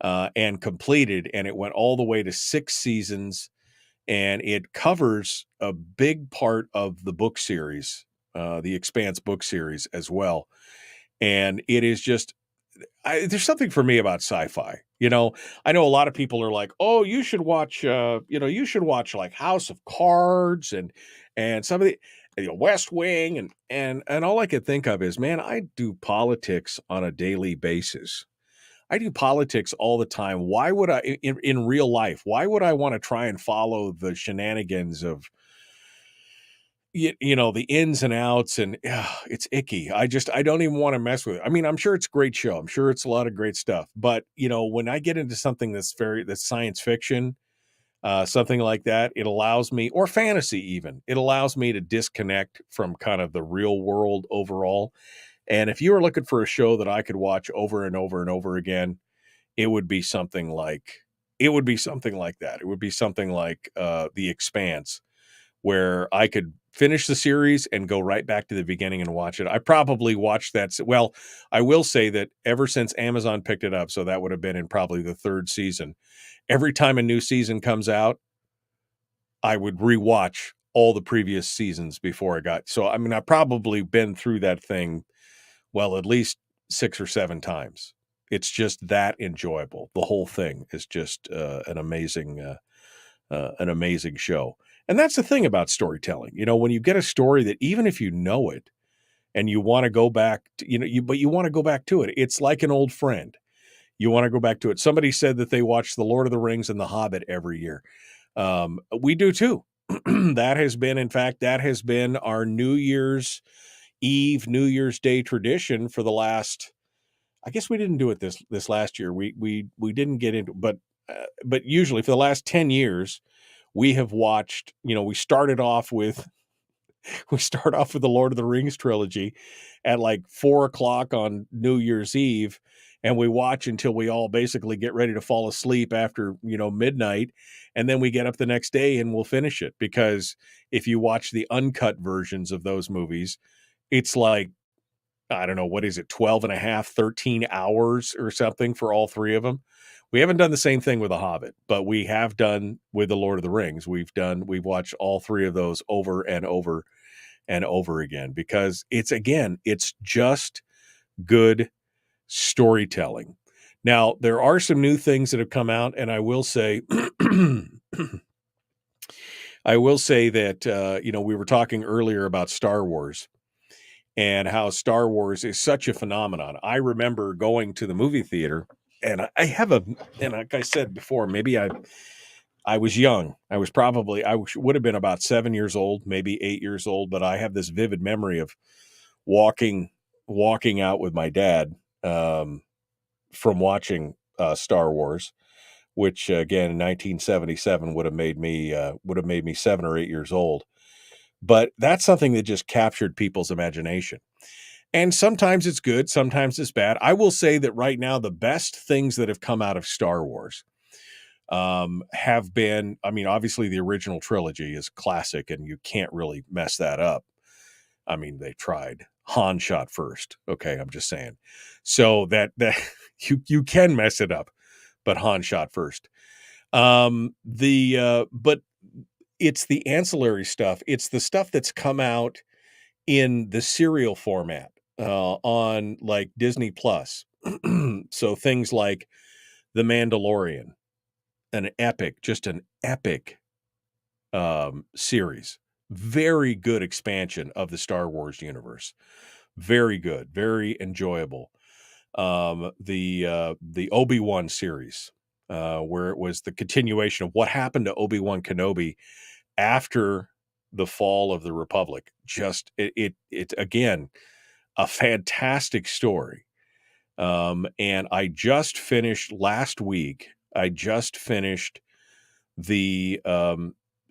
and completed, and it went all the way to 6 seasons, and it covers a big part of the book series, the Expanse book series as well. And it is just, there's something for me about sci-fi. I know a lot of people are like, oh, you should watch, like House of Cards and some of the, West Wing, and all I could think of is, man, I do politics on a daily basis. I do politics all the time. Why would I, in real life, why would I want to try and follow the shenanigans of, the ins and outs, and it's icky. I don't even want to mess with it. I mean, I'm sure it's a great show. I'm sure it's a lot of great stuff. But, when I get into something that's science fiction, something like that, it allows me, or fantasy even, it allows me to disconnect from kind of the real world overall. And if you were looking for a show that I could watch over and over and over again, it would be something like that. It would be something like The Expanse, where I could finish the series and go right back to the beginning and watch it. I probably watched that. Well, I will say that ever since Amazon picked it up, so that would have been in probably the 3rd season, every time a new season comes out, I would rewatch all the previous seasons before I got. So, I mean, I've probably been through that thing, well, at least 6 or 7 times. It's just that enjoyable. The whole thing is just an amazing show. And that's the thing about storytelling. When you get a story that even if you know it and you want to go back, but you want to go back to it, it's like an old friend. You want to go back to it. Somebody said that they watch The Lord of the Rings and The Hobbit every year. We do too. That has been our New Year's Eve, New Year's Day tradition for the last, I guess we didn't do it this last year. We didn't get into, but usually for the last 10 years, we have watched, we start off with the Lord of the Rings trilogy at like 4:00 on New Year's Eve. And we watch until we all basically get ready to fall asleep after, midnight. And then we get up the next day and we'll finish it. Because if you watch the uncut versions of those movies, it's like, I don't know, what is it, 12 and a half, 13 hours or something for all 3 of them. We haven't done the same thing with The Hobbit, but we have done with The Lord of the Rings. We've watched all 3 of those over and over and over again, because it's just good storytelling. Now, there are some new things that have come out, and I will say, that, we were talking earlier about Star Wars and how Star Wars is such a phenomenon. I remember going to the movie theater, and and like I said before, maybe I was young. I would have been about 7 years old, maybe 8 years old, but I have this vivid memory of walking out with my dad from watching Star Wars, which again in 1977 would have made me 7 or 8 years old. But that's something that just captured people's imagination. And sometimes it's good, sometimes it's bad. I will say that right now, the best things that have come out of Star Wars have been, I mean, obviously the original trilogy is classic and you can't really mess that up. I mean, they tried. Han shot first. Okay, I'm just saying. So that you can mess it up, but Han shot first. But it's the ancillary stuff. It's the stuff that's come out in the serial format on like Disney Plus. So things like The Mandalorian, an epic series. Very good expansion of the Star Wars universe. Very good, very enjoyable. The Obi-Wan series, where it was the continuation of what happened to Obi-Wan Kenobi after the fall of the Republic. Just it again, a fantastic story. And I just finished last week. I just finished the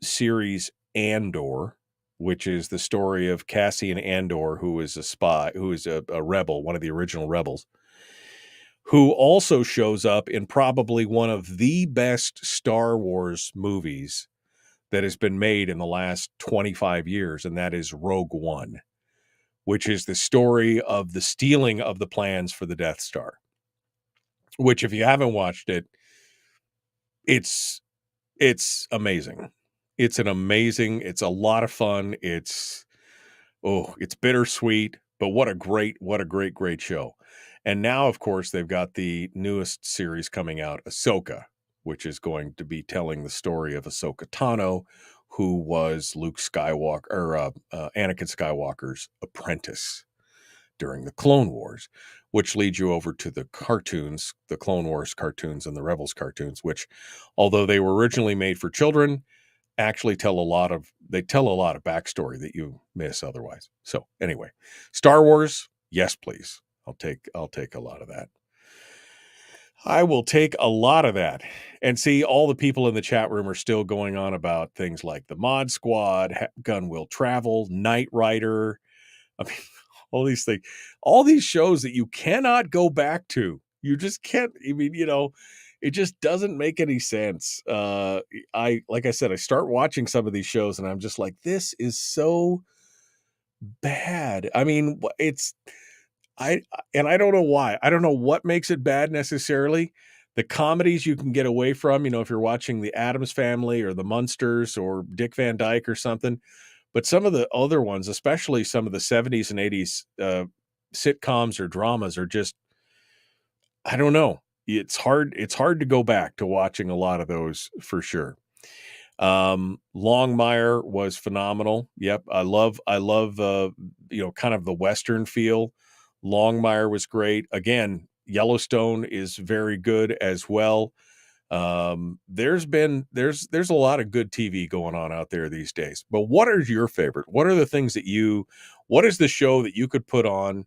series Andor, which is the story of Cassian Andor, who is a spy, who is a rebel, one of the original rebels, who also shows up in probably one of the best Star Wars movies that has been made in the last 25 years, and that is Rogue One, which is the story of the stealing of the plans for the Death Star, which, if you haven't watched it, it's amazing. It's a lot of fun. It's bittersweet, but what a great show. And now, of course, they've got the newest series coming out, Ahsoka, which is going to be telling the story of Ahsoka Tano, who was Luke Skywalker, or Anakin Skywalker's apprentice during the Clone Wars, which leads you over to the cartoons, the Clone Wars cartoons and the Rebels cartoons, which, although they were originally made for children, actually tell a lot of backstory that you miss otherwise. So anyway, Star Wars, yes, please. I'll take a lot of that. I will take a lot of that. And see, all the people in the chat room are still going on about things like the Mod Squad, Gun Will Travel, Knight Rider. I mean, all these things, all these shows that you cannot go back to. You just can't. I mean, it just doesn't make any sense. Like I said, I start watching some of these shows and I'm just like, this is so bad. I mean, I don't know why. I don't know what makes it bad necessarily. The comedies you can get away from, if you're watching the Addams Family or the Munsters or Dick Van Dyke or something. But some of the other ones, especially some of the 70s and 80s sitcoms or dramas, are just, I don't know. It's hard to go back to watching a lot of those for sure. Longmire was phenomenal. Yep. I love kind of the Western feel. Longmire was great. Again, Yellowstone is very good as well. There's a lot of good TV going on out there these days. But what are your favorite? What are the things what is the show that you could put on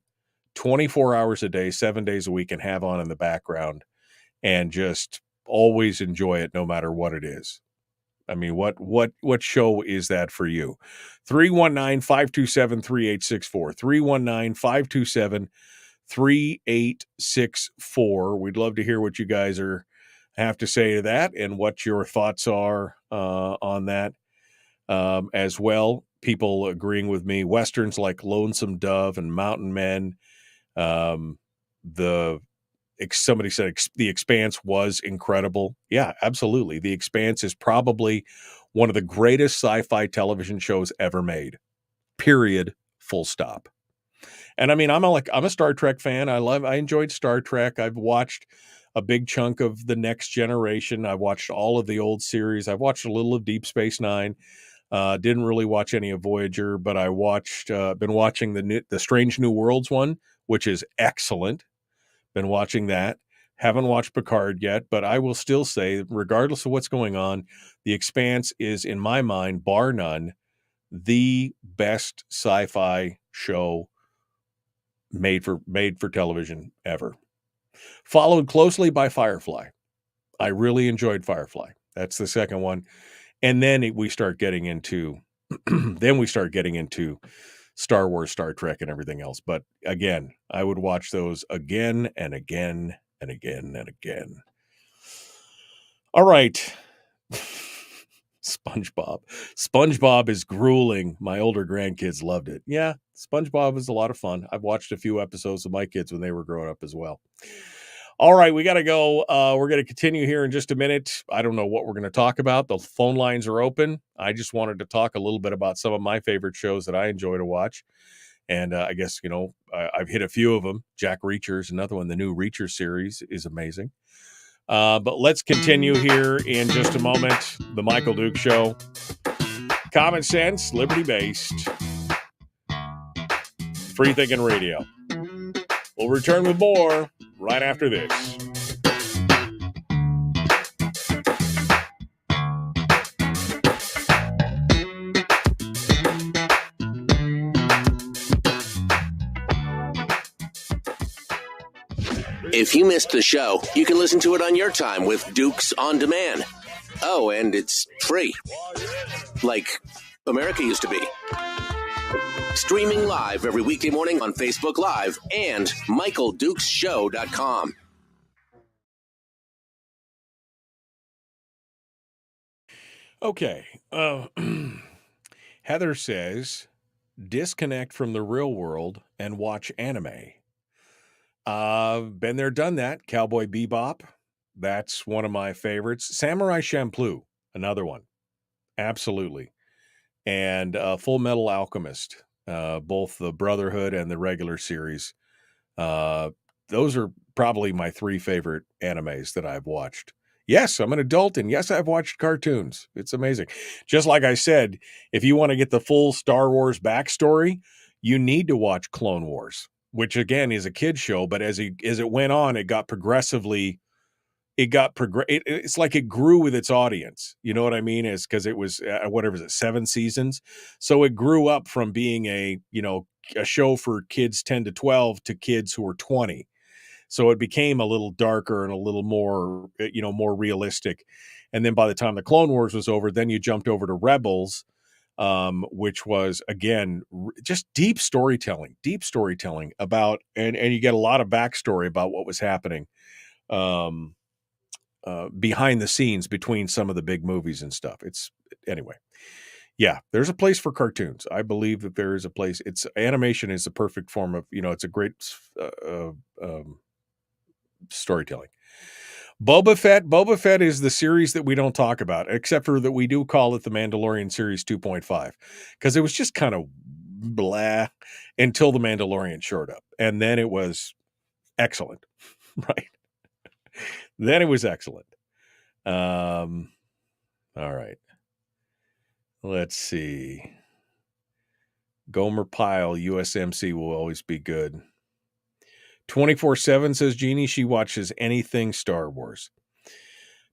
24 hours a day, 7 days a week and have on in the background and just always enjoy it no matter what it is? I mean, what show is that for you? 319-527-3864. 319-527-3864. We'd love to hear what you guys have to say to that and what your thoughts are on that as well. People agreeing with me. Westerns like Lonesome Dove and Mountain Men. Somebody said The Expanse was incredible. Yeah, absolutely. The Expanse is probably one of the greatest sci-fi television shows ever made. Period. Full stop. And I mean, I'm a Star Trek fan. I enjoyed Star Trek. I've watched a big chunk of The Next Generation. I watched all of the old series. I've watched a little of Deep Space Nine. Didn't really watch any of Voyager, but I been watching the Strange New Worlds one, which is excellent. Been watching that. Haven't watched Picard yet, but I will still say, regardless of what's going on, The Expanse is, in my mind, bar none, the best sci-fi show made for television ever. Followed closely by Firefly. I really enjoyed Firefly. That's the second one. And then we start getting into Star Wars, Star Trek, and everything else. But again, I would watch those again and again and again and again. All right. SpongeBob. SpongeBob is grueling. My older grandkids loved it. Yeah, SpongeBob was a lot of fun. I've watched a few episodes with my kids when they were growing up as well. All right, we got to go. We're going to continue here in just a minute. I don't know what we're going to talk about. The phone lines are open. I just wanted to talk a little bit about some of my favorite shows that I enjoy to watch. And I guess, I've hit a few of them. Jack Reacher's another one. The new Reacher series is amazing. But let's continue here in just a moment. The Michael Duke Show. Common sense, liberty-based, free-thinking radio. We'll return with more right after this. If you missed the show, you can listen to it on your time with Dukes on Demand. Oh, and it's free. Like America used to be. Streaming live every weekday morning on Facebook Live and MichaelDukesShow.com. Okay. Heather says, disconnect from the real world and watch anime. Been there, done that. Cowboy Bebop. That's one of my favorites. Samurai Champloo, another one. Absolutely. And Full Metal Alchemist, both the Brotherhood and the regular series. Those are probably my three favorite animes that I've watched. Yes, I'm an adult, and yes, I've watched cartoons. It's amazing. Just like I said, if you want to get the full Star Wars backstory, you need to watch Clone Wars, which again is a kid's show, but as it went on, it got progressively. It's like it grew with its audience. You know what I mean? Is because it was whatever is it, 7 seasons, so it grew up from being a show for kids 10 to 12 to kids who were 20. So it became a little darker and a little more more realistic. And then by the time the Clone Wars was over, then you jumped over to Rebels, which was again just deep storytelling about and you get a lot of backstory about what was happening. Behind the scenes between some of the big movies and stuff. Anyway. Yeah, there's a place for cartoons. I believe that there is a place. Animation is the perfect form of, it's a great storytelling. Boba Fett is the series that we don't talk about, except for that we do call it the Mandalorian series 2.5, because it was just kind of blah until the Mandalorian showed up. And then it was excellent, right? Then it was excellent. All right. Let's see. Gomer Pyle, USMC will always be good. 24/7 says Jeannie, she watches anything Star Wars.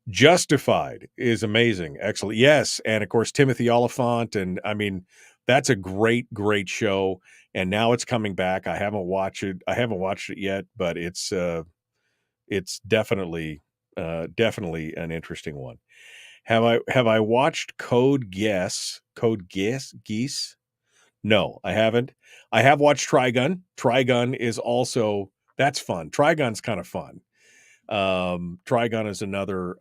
Justified is amazing. Excellent. Yes. And of course, Timothy Oliphant. And I mean, that's a great, great show. And now it's coming back. I haven't watched it yet, but it's definitely an interesting one. Have I watched Code Geass? No, I haven't. I have watched Trigun. Trigun is also, that's fun. Trigun's kind of fun. Trigun is another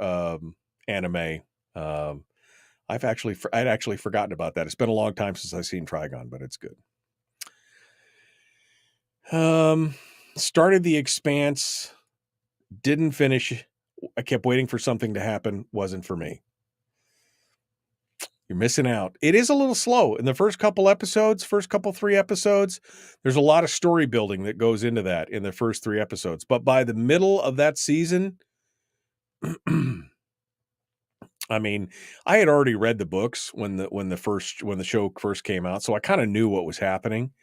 anime. I'd actually forgotten about that. It's been a long time since I've seen Trigun, but it's good. Started The Expanse, didn't finish. I kept waiting for something to happen. Wasn't for me. You're missing out. It is a little slow in the first couple 3 episodes. There's a lot of story building that goes into that in the first 3 episodes. But by the middle of that season, I mean, I had already read the books when the show first came out, so I kind of knew what was happening.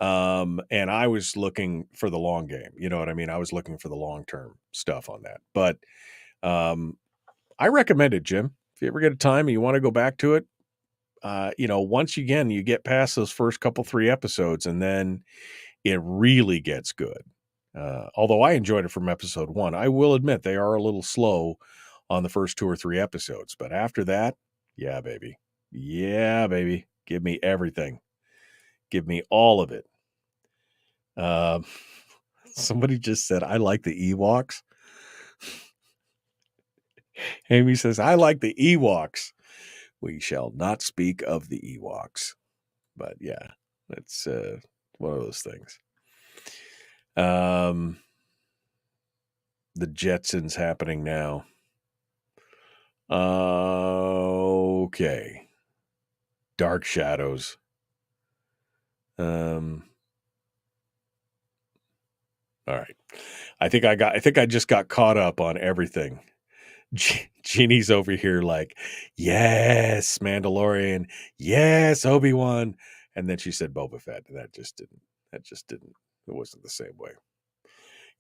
And I was looking for the long game. You know what I mean? I was looking for the long-term stuff on that. But I recommend it, Jim. If you ever get a time and you want to go back to it, once again, you get past those first couple 3 episodes and then it really gets good. Although I enjoyed it from episode 1, I will admit they are a little slow on the first 2 or 3 episodes, but after that, yeah, baby. Give me everything. Give me all of it. Somebody just said, I like the Ewoks. Amy says, I like the Ewoks. We shall not speak of the Ewoks. But yeah, it's one of those things. The Jetsons happening now. Okay. Dark Shadows. All right. I think I just got caught up on everything. Jeannie's over here like, yes, Mandalorian, yes, Obi-Wan. And then she said Boba Fett. And that just didn't, it wasn't the same way.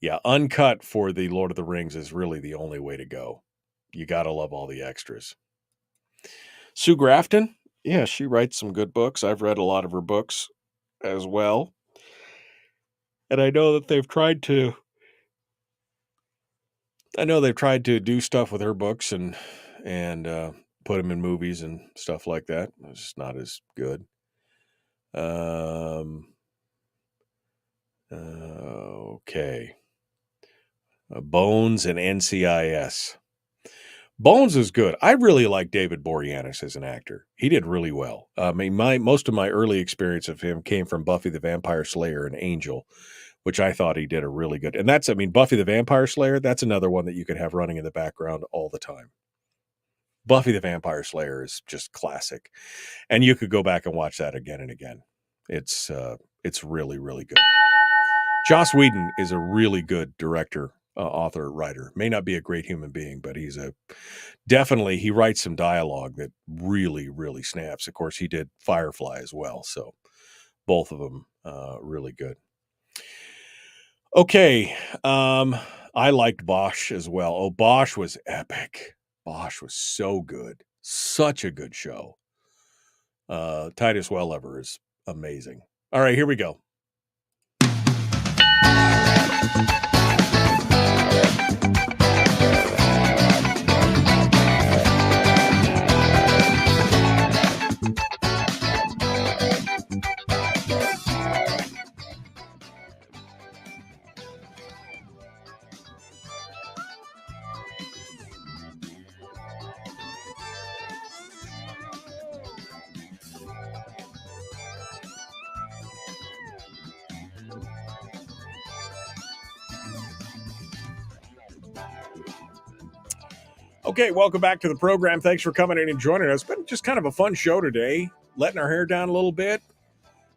Yeah, uncut for the Lord of the Rings is really the only way to go. You got to love all the extras. Sue Grafton, yeah, she writes some good books. I've read a lot of her books as well. And I know that they've tried to do stuff with her books and put them in movies and stuff like that. It's just not as good. Okay. Bones and NCIS. Bones is good. I really like David Boreanaz as an actor. He did really well. I mean, most of my early experience of him came from Buffy the Vampire Slayer and Angel, which I thought he did a really good. And that's, I mean, Buffy the Vampire Slayer, that's another one that you could have running in the background all the time. Buffy the Vampire Slayer is just classic. And you could go back and watch that again and again. It's really, really good. Joss Whedon is a really good director, author, writer. May not be a great human being, but he writes some dialogue that really, really snaps. Of course, he did Firefly as well. So both of them really good. Okay. I liked Bosch as well. Oh, Bosch was epic. Bosch was so good. Such a good show. Titus Welliver is amazing. All right, here we go. Okay, welcome back to the program. Thanks for coming in and joining us. It's been just kind of a fun show today, letting our hair down a little bit,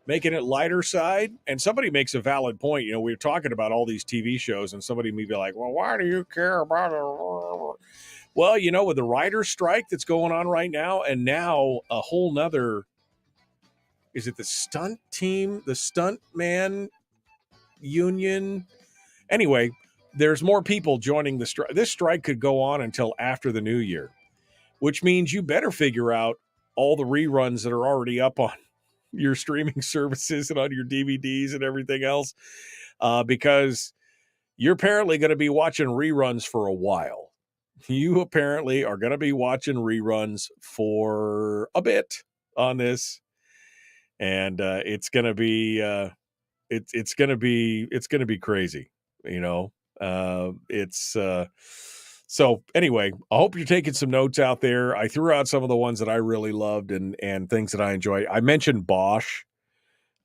making it lighter side. And somebody makes a valid point. You know, we were talking about all these TV shows, and somebody may be like, well, why do you care about it? Well, you know, with the writer's strike that's going on right now, and now a whole nother, is it the stunt team, the stunt man union? Anyway, there's more people joining the strike. This strike could go on until after the new year, which means you better figure out all the reruns that are already up on your streaming services and on your DVDs and everything else, because you're apparently going to be watching reruns for a while. You apparently are going to be watching reruns for a bit on this, and it's going to be it's going to be crazy, you know. So anyway, I hope you're taking some notes out there. I threw out some of the ones that I really loved and things that I enjoy. I mentioned Bosch.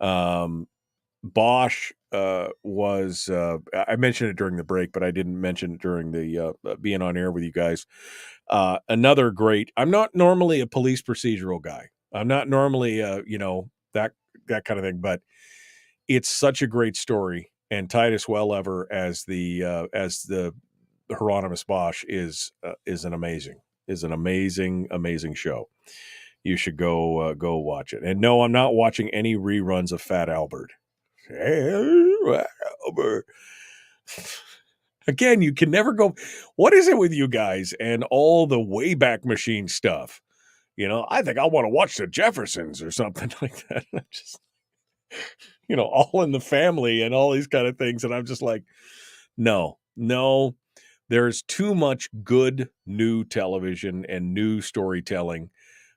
Bosch was I mentioned it during the break, but I didn't mention it during the being on air with you guys. Another great. I'm not normally a police procedural guy. I'm not normally that kind of thing, but it's such a great story. And Titus Welliver as the Hieronymus Bosch is an amazing show. You should go watch it. And no, I'm not watching any reruns of Fat Albert. Hey, Albert. Again, you can never go. What is it with you guys and all the Wayback Machine stuff? You know, I think I want to watch the Jeffersons or something like that. Just, you know, All in the Family and all these kind of things. And I'm just like, no, there's too much good new television and new storytelling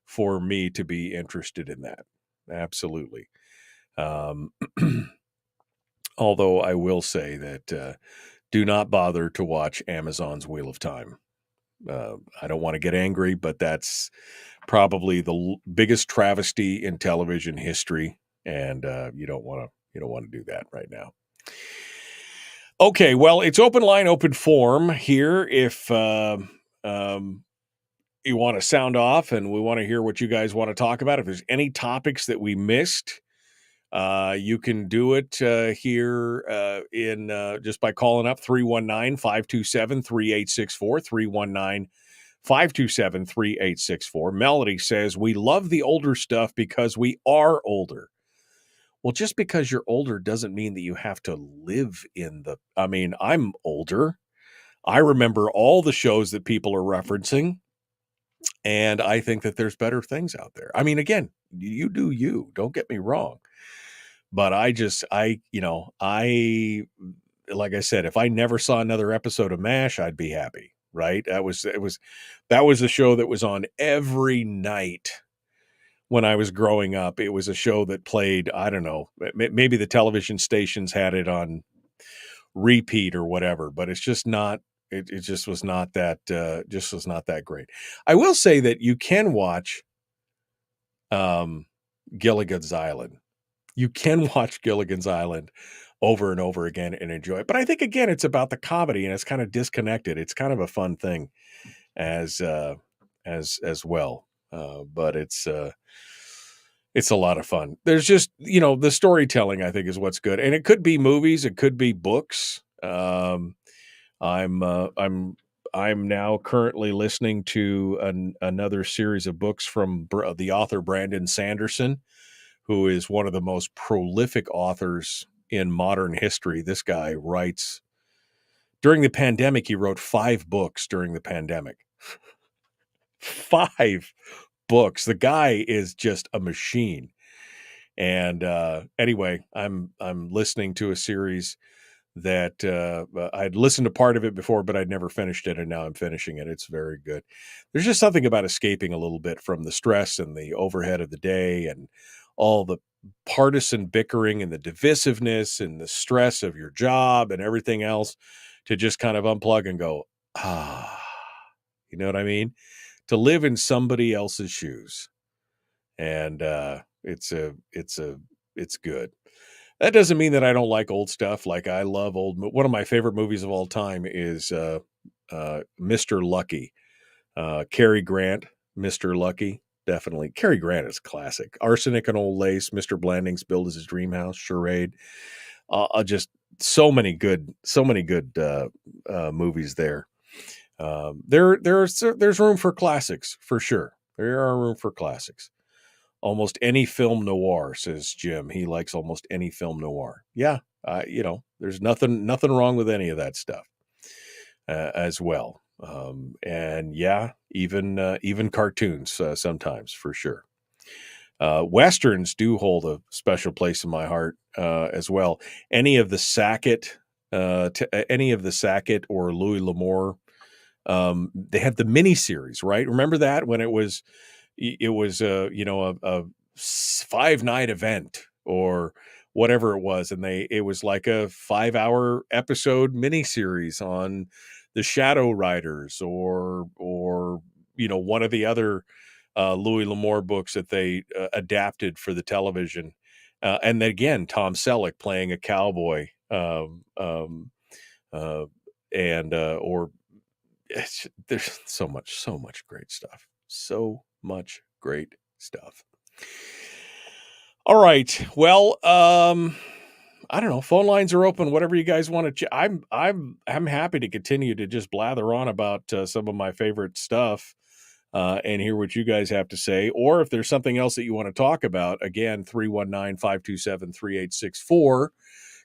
for me to be interested in that. Absolutely. Um, although I will say that do not bother to watch Amazon's Wheel of Time. I don't want to get angry, but that's probably the biggest travesty in television history, and you don't want to do that right now. Okay, well, it's open line, open form here. If you want to sound off, and we want to hear what you guys want to talk about, if there's any topics that we missed, you can do it here in just by calling up 319-527-3864, 319-527-3864. Melody says, we love the older stuff because we are older. Well, just because you're older doesn't mean that you have to live in the... I mean, I'm older. I remember all the shows that people are referencing, and I think that there's better things out there. I mean, again, you do you. Don't get me wrong. But like I said, if I never saw another episode of MASH, I'd be happy, right? That was a show that was on every night when I was growing up. It was a show that played, I don't know, maybe the television stations had it on repeat or whatever, but it's just not, it just was not that, great. I will say that you can watch Gilligan's Island. You can watch Gilligan's Island over and over again and enjoy it. But I think, again, it's about the comedy, and it's kind of disconnected. It's kind of a fun thing as well. But it's a lot of fun. There's just, the storytelling, I think, is what's good. And it could be movies. It could be books. I'm now currently listening to another series of books from the author Brandon Sanderson, who is one of the most prolific authors in modern history. This guy writes during the pandemic. He wrote 5 books during the pandemic. 5 books. The guy is just a machine. And anyway, I'm listening to a series that I'd listened to part of it before, but I'd never finished it, and now I'm finishing it. It's very good. There's just something about escaping a little bit from the stress and the overhead of the day and all the partisan bickering and the divisiveness and the stress of your job and everything else, to just kind of unplug and go, you know what I mean? To live in somebody else's shoes. And it's good. That doesn't mean that I don't like old stuff. Like, I love one of my favorite movies of all time is Mr. Lucky. Cary Grant, Mr. Lucky. Definitely. Cary Grant is classic. Arsenic and Old Lace, Mr. Blandings Build as His Dream House, Charade. Just so many good movies there. There's room for classics, for sure. There are room for classics. Almost any film noir, says Jim. He likes almost any film noir. Yeah, there's nothing wrong with any of that stuff as well. And yeah, even cartoons sometimes, for sure. Westerns do hold a special place in my heart as well. Any of the Sackett or Louis L'Amour, they had the miniseries, right? Remember that when it was a 5-night event or whatever it was, and it was like a 5-hour episode miniseries on the Shadow Riders or one of the other Louis L'Amour books that they adapted for the television, and then again Tom Selleck playing a cowboy, there's so much great stuff. So much great stuff. All right. Well, I don't know. Phone lines are open. Whatever you guys want to. I'm happy to continue to just blather on about some of my favorite stuff and hear what you guys have to say. Or if there's something else that you want to talk about, again, 319-527-3864.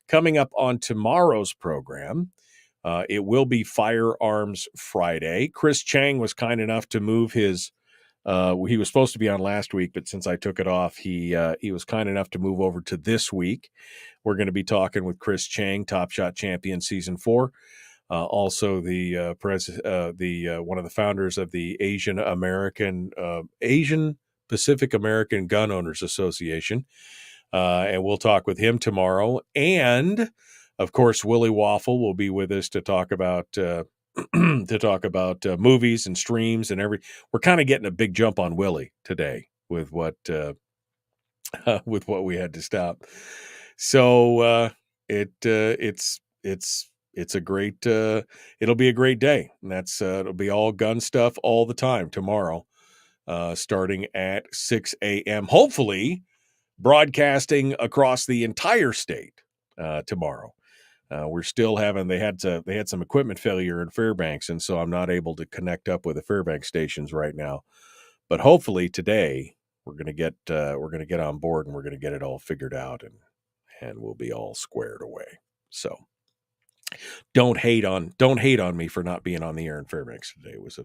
Coming up on tomorrow's program, it will be Firearms Friday. Chris Chang was kind enough to move his. He was supposed to be on last week, but since I took it off, he was kind enough to move over to this week. We're going to be talking with Chris Chang, Top Shot Champion Season 4. Also, one of the founders of the Asian Pacific American Gun Owners Association. And we'll talk with him tomorrow. And, of course, Willie Waffle will be with us to talk about movies and streams and we're kind of getting a big jump on Willie today with what we had to stop. So it's a great it'll be a great day. And that's it'll be all gun stuff all the time tomorrow, starting at 6 a.m. Hopefully broadcasting across the entire state tomorrow. We're still they had some equipment failure in Fairbanks, and so I'm not able to connect up with the Fairbanks stations right now. But hopefully today we're gonna get on board and we're gonna get it all figured out and we'll be all squared away. So don't hate on me for not being on the air in Fairbanks today. It was a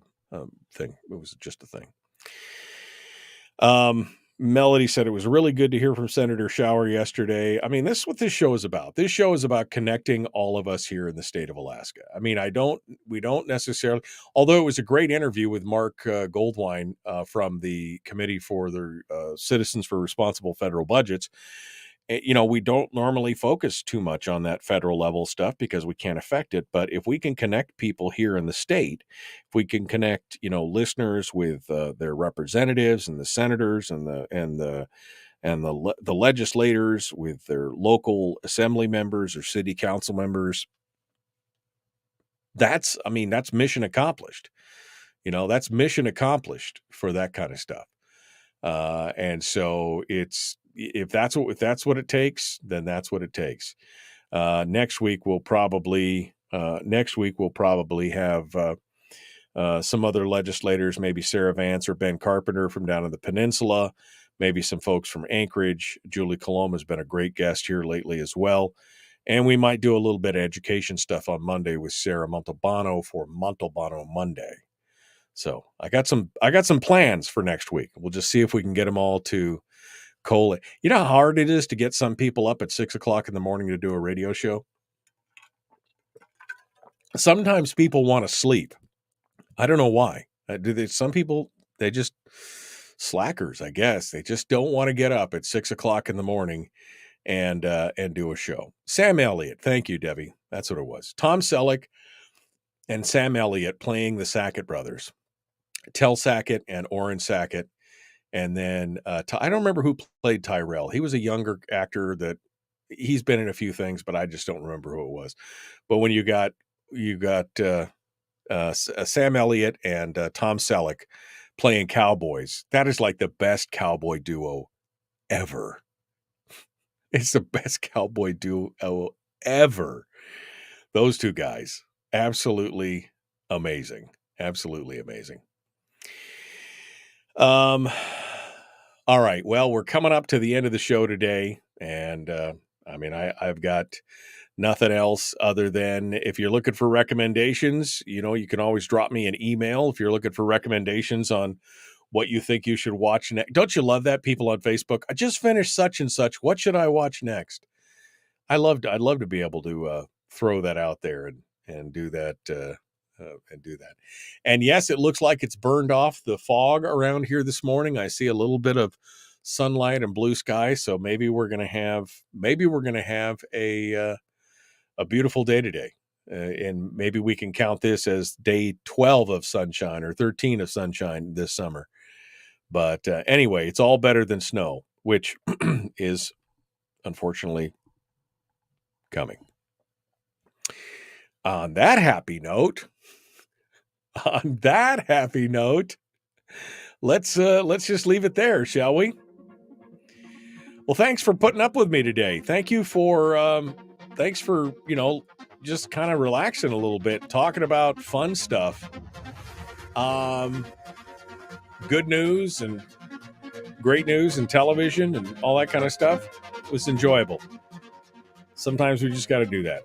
thing. It was just a thing. Melody said it was really good to hear from Senator Shower yesterday. I mean, this is what this show is about. This show is about connecting all of us here in the state of Alaska. I mean, we don't necessarily, although it was a great interview with Mark Goldwine from the Committee for the Citizens for Responsible Federal Budgets. We don't normally focus too much on that federal level stuff because we can't affect it. But if we can connect people here in the state, if we can connect, listeners with their representatives and the senators and the legislators with their local assembly members or city council members, that's mission accomplished. That's mission accomplished for that kind of stuff. And so if that's what it takes, then that's what it takes. Next week we'll probably have some other legislators, maybe Sarah Vance or Ben Carpenter from down in the peninsula, maybe some folks from Anchorage. Julie Coloma has been a great guest here lately as well. And we might do a little bit of education stuff on Monday with Sarah Montalbano for Montalbano Monday. So I got some plans for next week. We'll just see if we can get them all to collate. You know how hard it is to get some people up at 6 o'clock in the morning to do a radio show? Sometimes people want to sleep. I don't know why. Some people, they just slackers, I guess. They just don't want to get up at 6 o'clock in the morning and do a show. Sam Elliott. Thank you, Debbie. That's what it was. Tom Selleck and Sam Elliott playing the Sackett brothers. Tel Sackett and Orrin Sackett. And then I don't remember who played Tyrell. He was a younger actor that he's been in a few things, but I just don't remember who it was. But when you got Sam Elliott and Tom Selleck playing cowboys, that is like the best cowboy duo ever. It's the best cowboy duo ever. Those two guys, absolutely amazing. Absolutely amazing. All right. Well, we're coming up to the end of the show today. And, I've got nothing else other than if you're looking for recommendations, you can always drop me an email if you're looking for recommendations on what you think you should watch next. Don't you love that? People on Facebook, I just finished such and such. What should I watch next? I'd love to be able to throw that out there and do that. And yes, it looks like it's burned off the fog around here this morning. I see a little bit of sunlight and blue sky. So maybe we're going to have a beautiful day today. And maybe we can count this as day 12 of sunshine or 13 of sunshine this summer. But anyway, it's all better than snow, which is unfortunately coming. On that happy note, let's just leave it there, shall we? Well, thanks for putting up with me today. Thanks for just kind of relaxing a little bit, talking about fun stuff. Good news and great news and television and all that kind of stuff. It was enjoyable. Sometimes we just got to do that.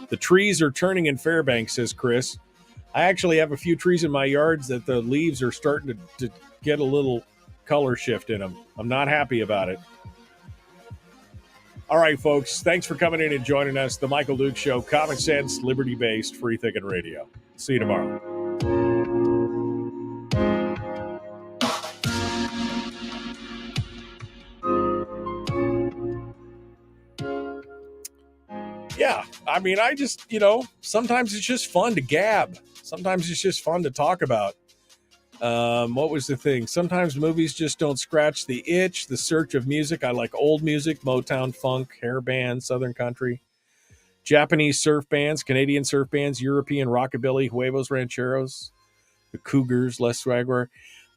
The trees are turning in Fairbanks, says Chris. I actually have a few trees in my yards that the leaves are starting to get a little color shift in them. I'm not happy about it. All right, folks. Thanks for coming in and joining us. The Michael Duke Show, common sense, liberty-based, free-thinking radio. See you tomorrow. Yeah, I mean, I just, sometimes it's just fun to gab. Sometimes it's just fun to talk about. What was the thing? Sometimes movies just don't scratch the itch. The search of music. I like old music, Motown, funk, hair bands, Southern country, Japanese surf bands, Canadian surf bands, European rockabilly, huevos rancheros, the Cougars, Les Swagger.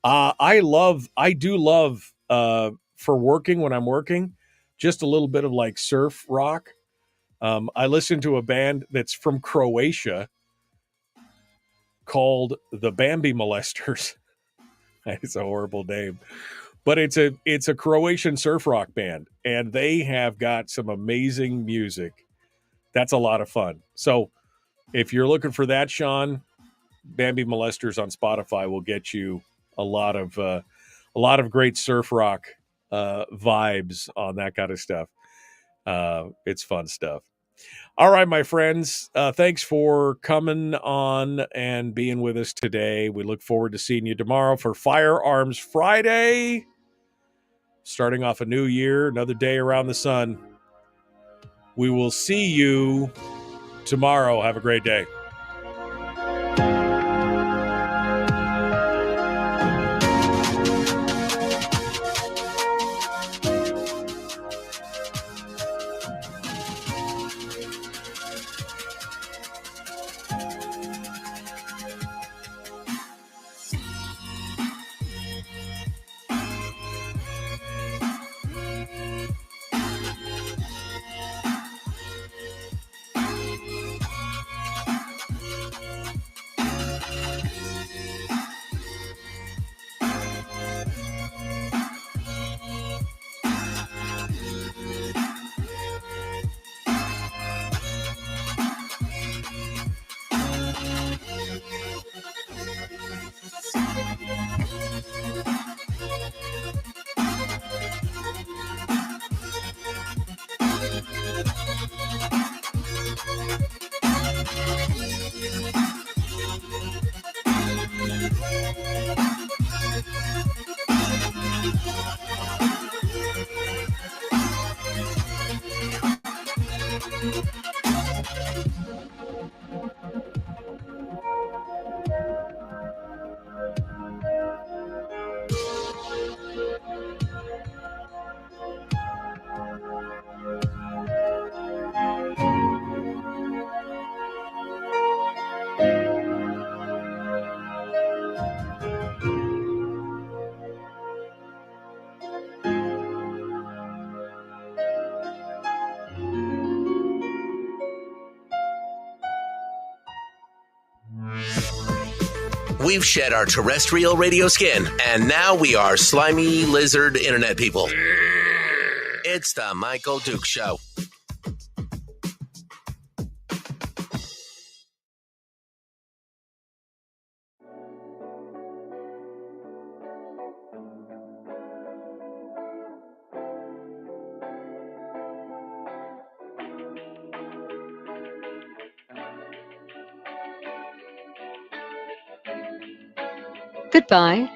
I do love for working when I'm working, just a little bit of like surf rock. I listen to a band that's from Croatia called the Bambi Molesters. It's a horrible name, but it's a Croatian surf rock band, and they have got some amazing music. That's a lot of fun. So if you're looking for that, Sean, Bambi Molesters on Spotify will get you a lot of great surf rock vibes on that kind of stuff. It's fun stuff. All right, my friends, thanks for coming on and being with us today. We look forward to seeing you tomorrow for Firearms Friday. Starting off a new year, another day around the sun. We will see you tomorrow. Have a great day. We've shed our terrestrial radio skin, and now we are slimy lizard internet people. It's the Michael Duke Show. Goodbye.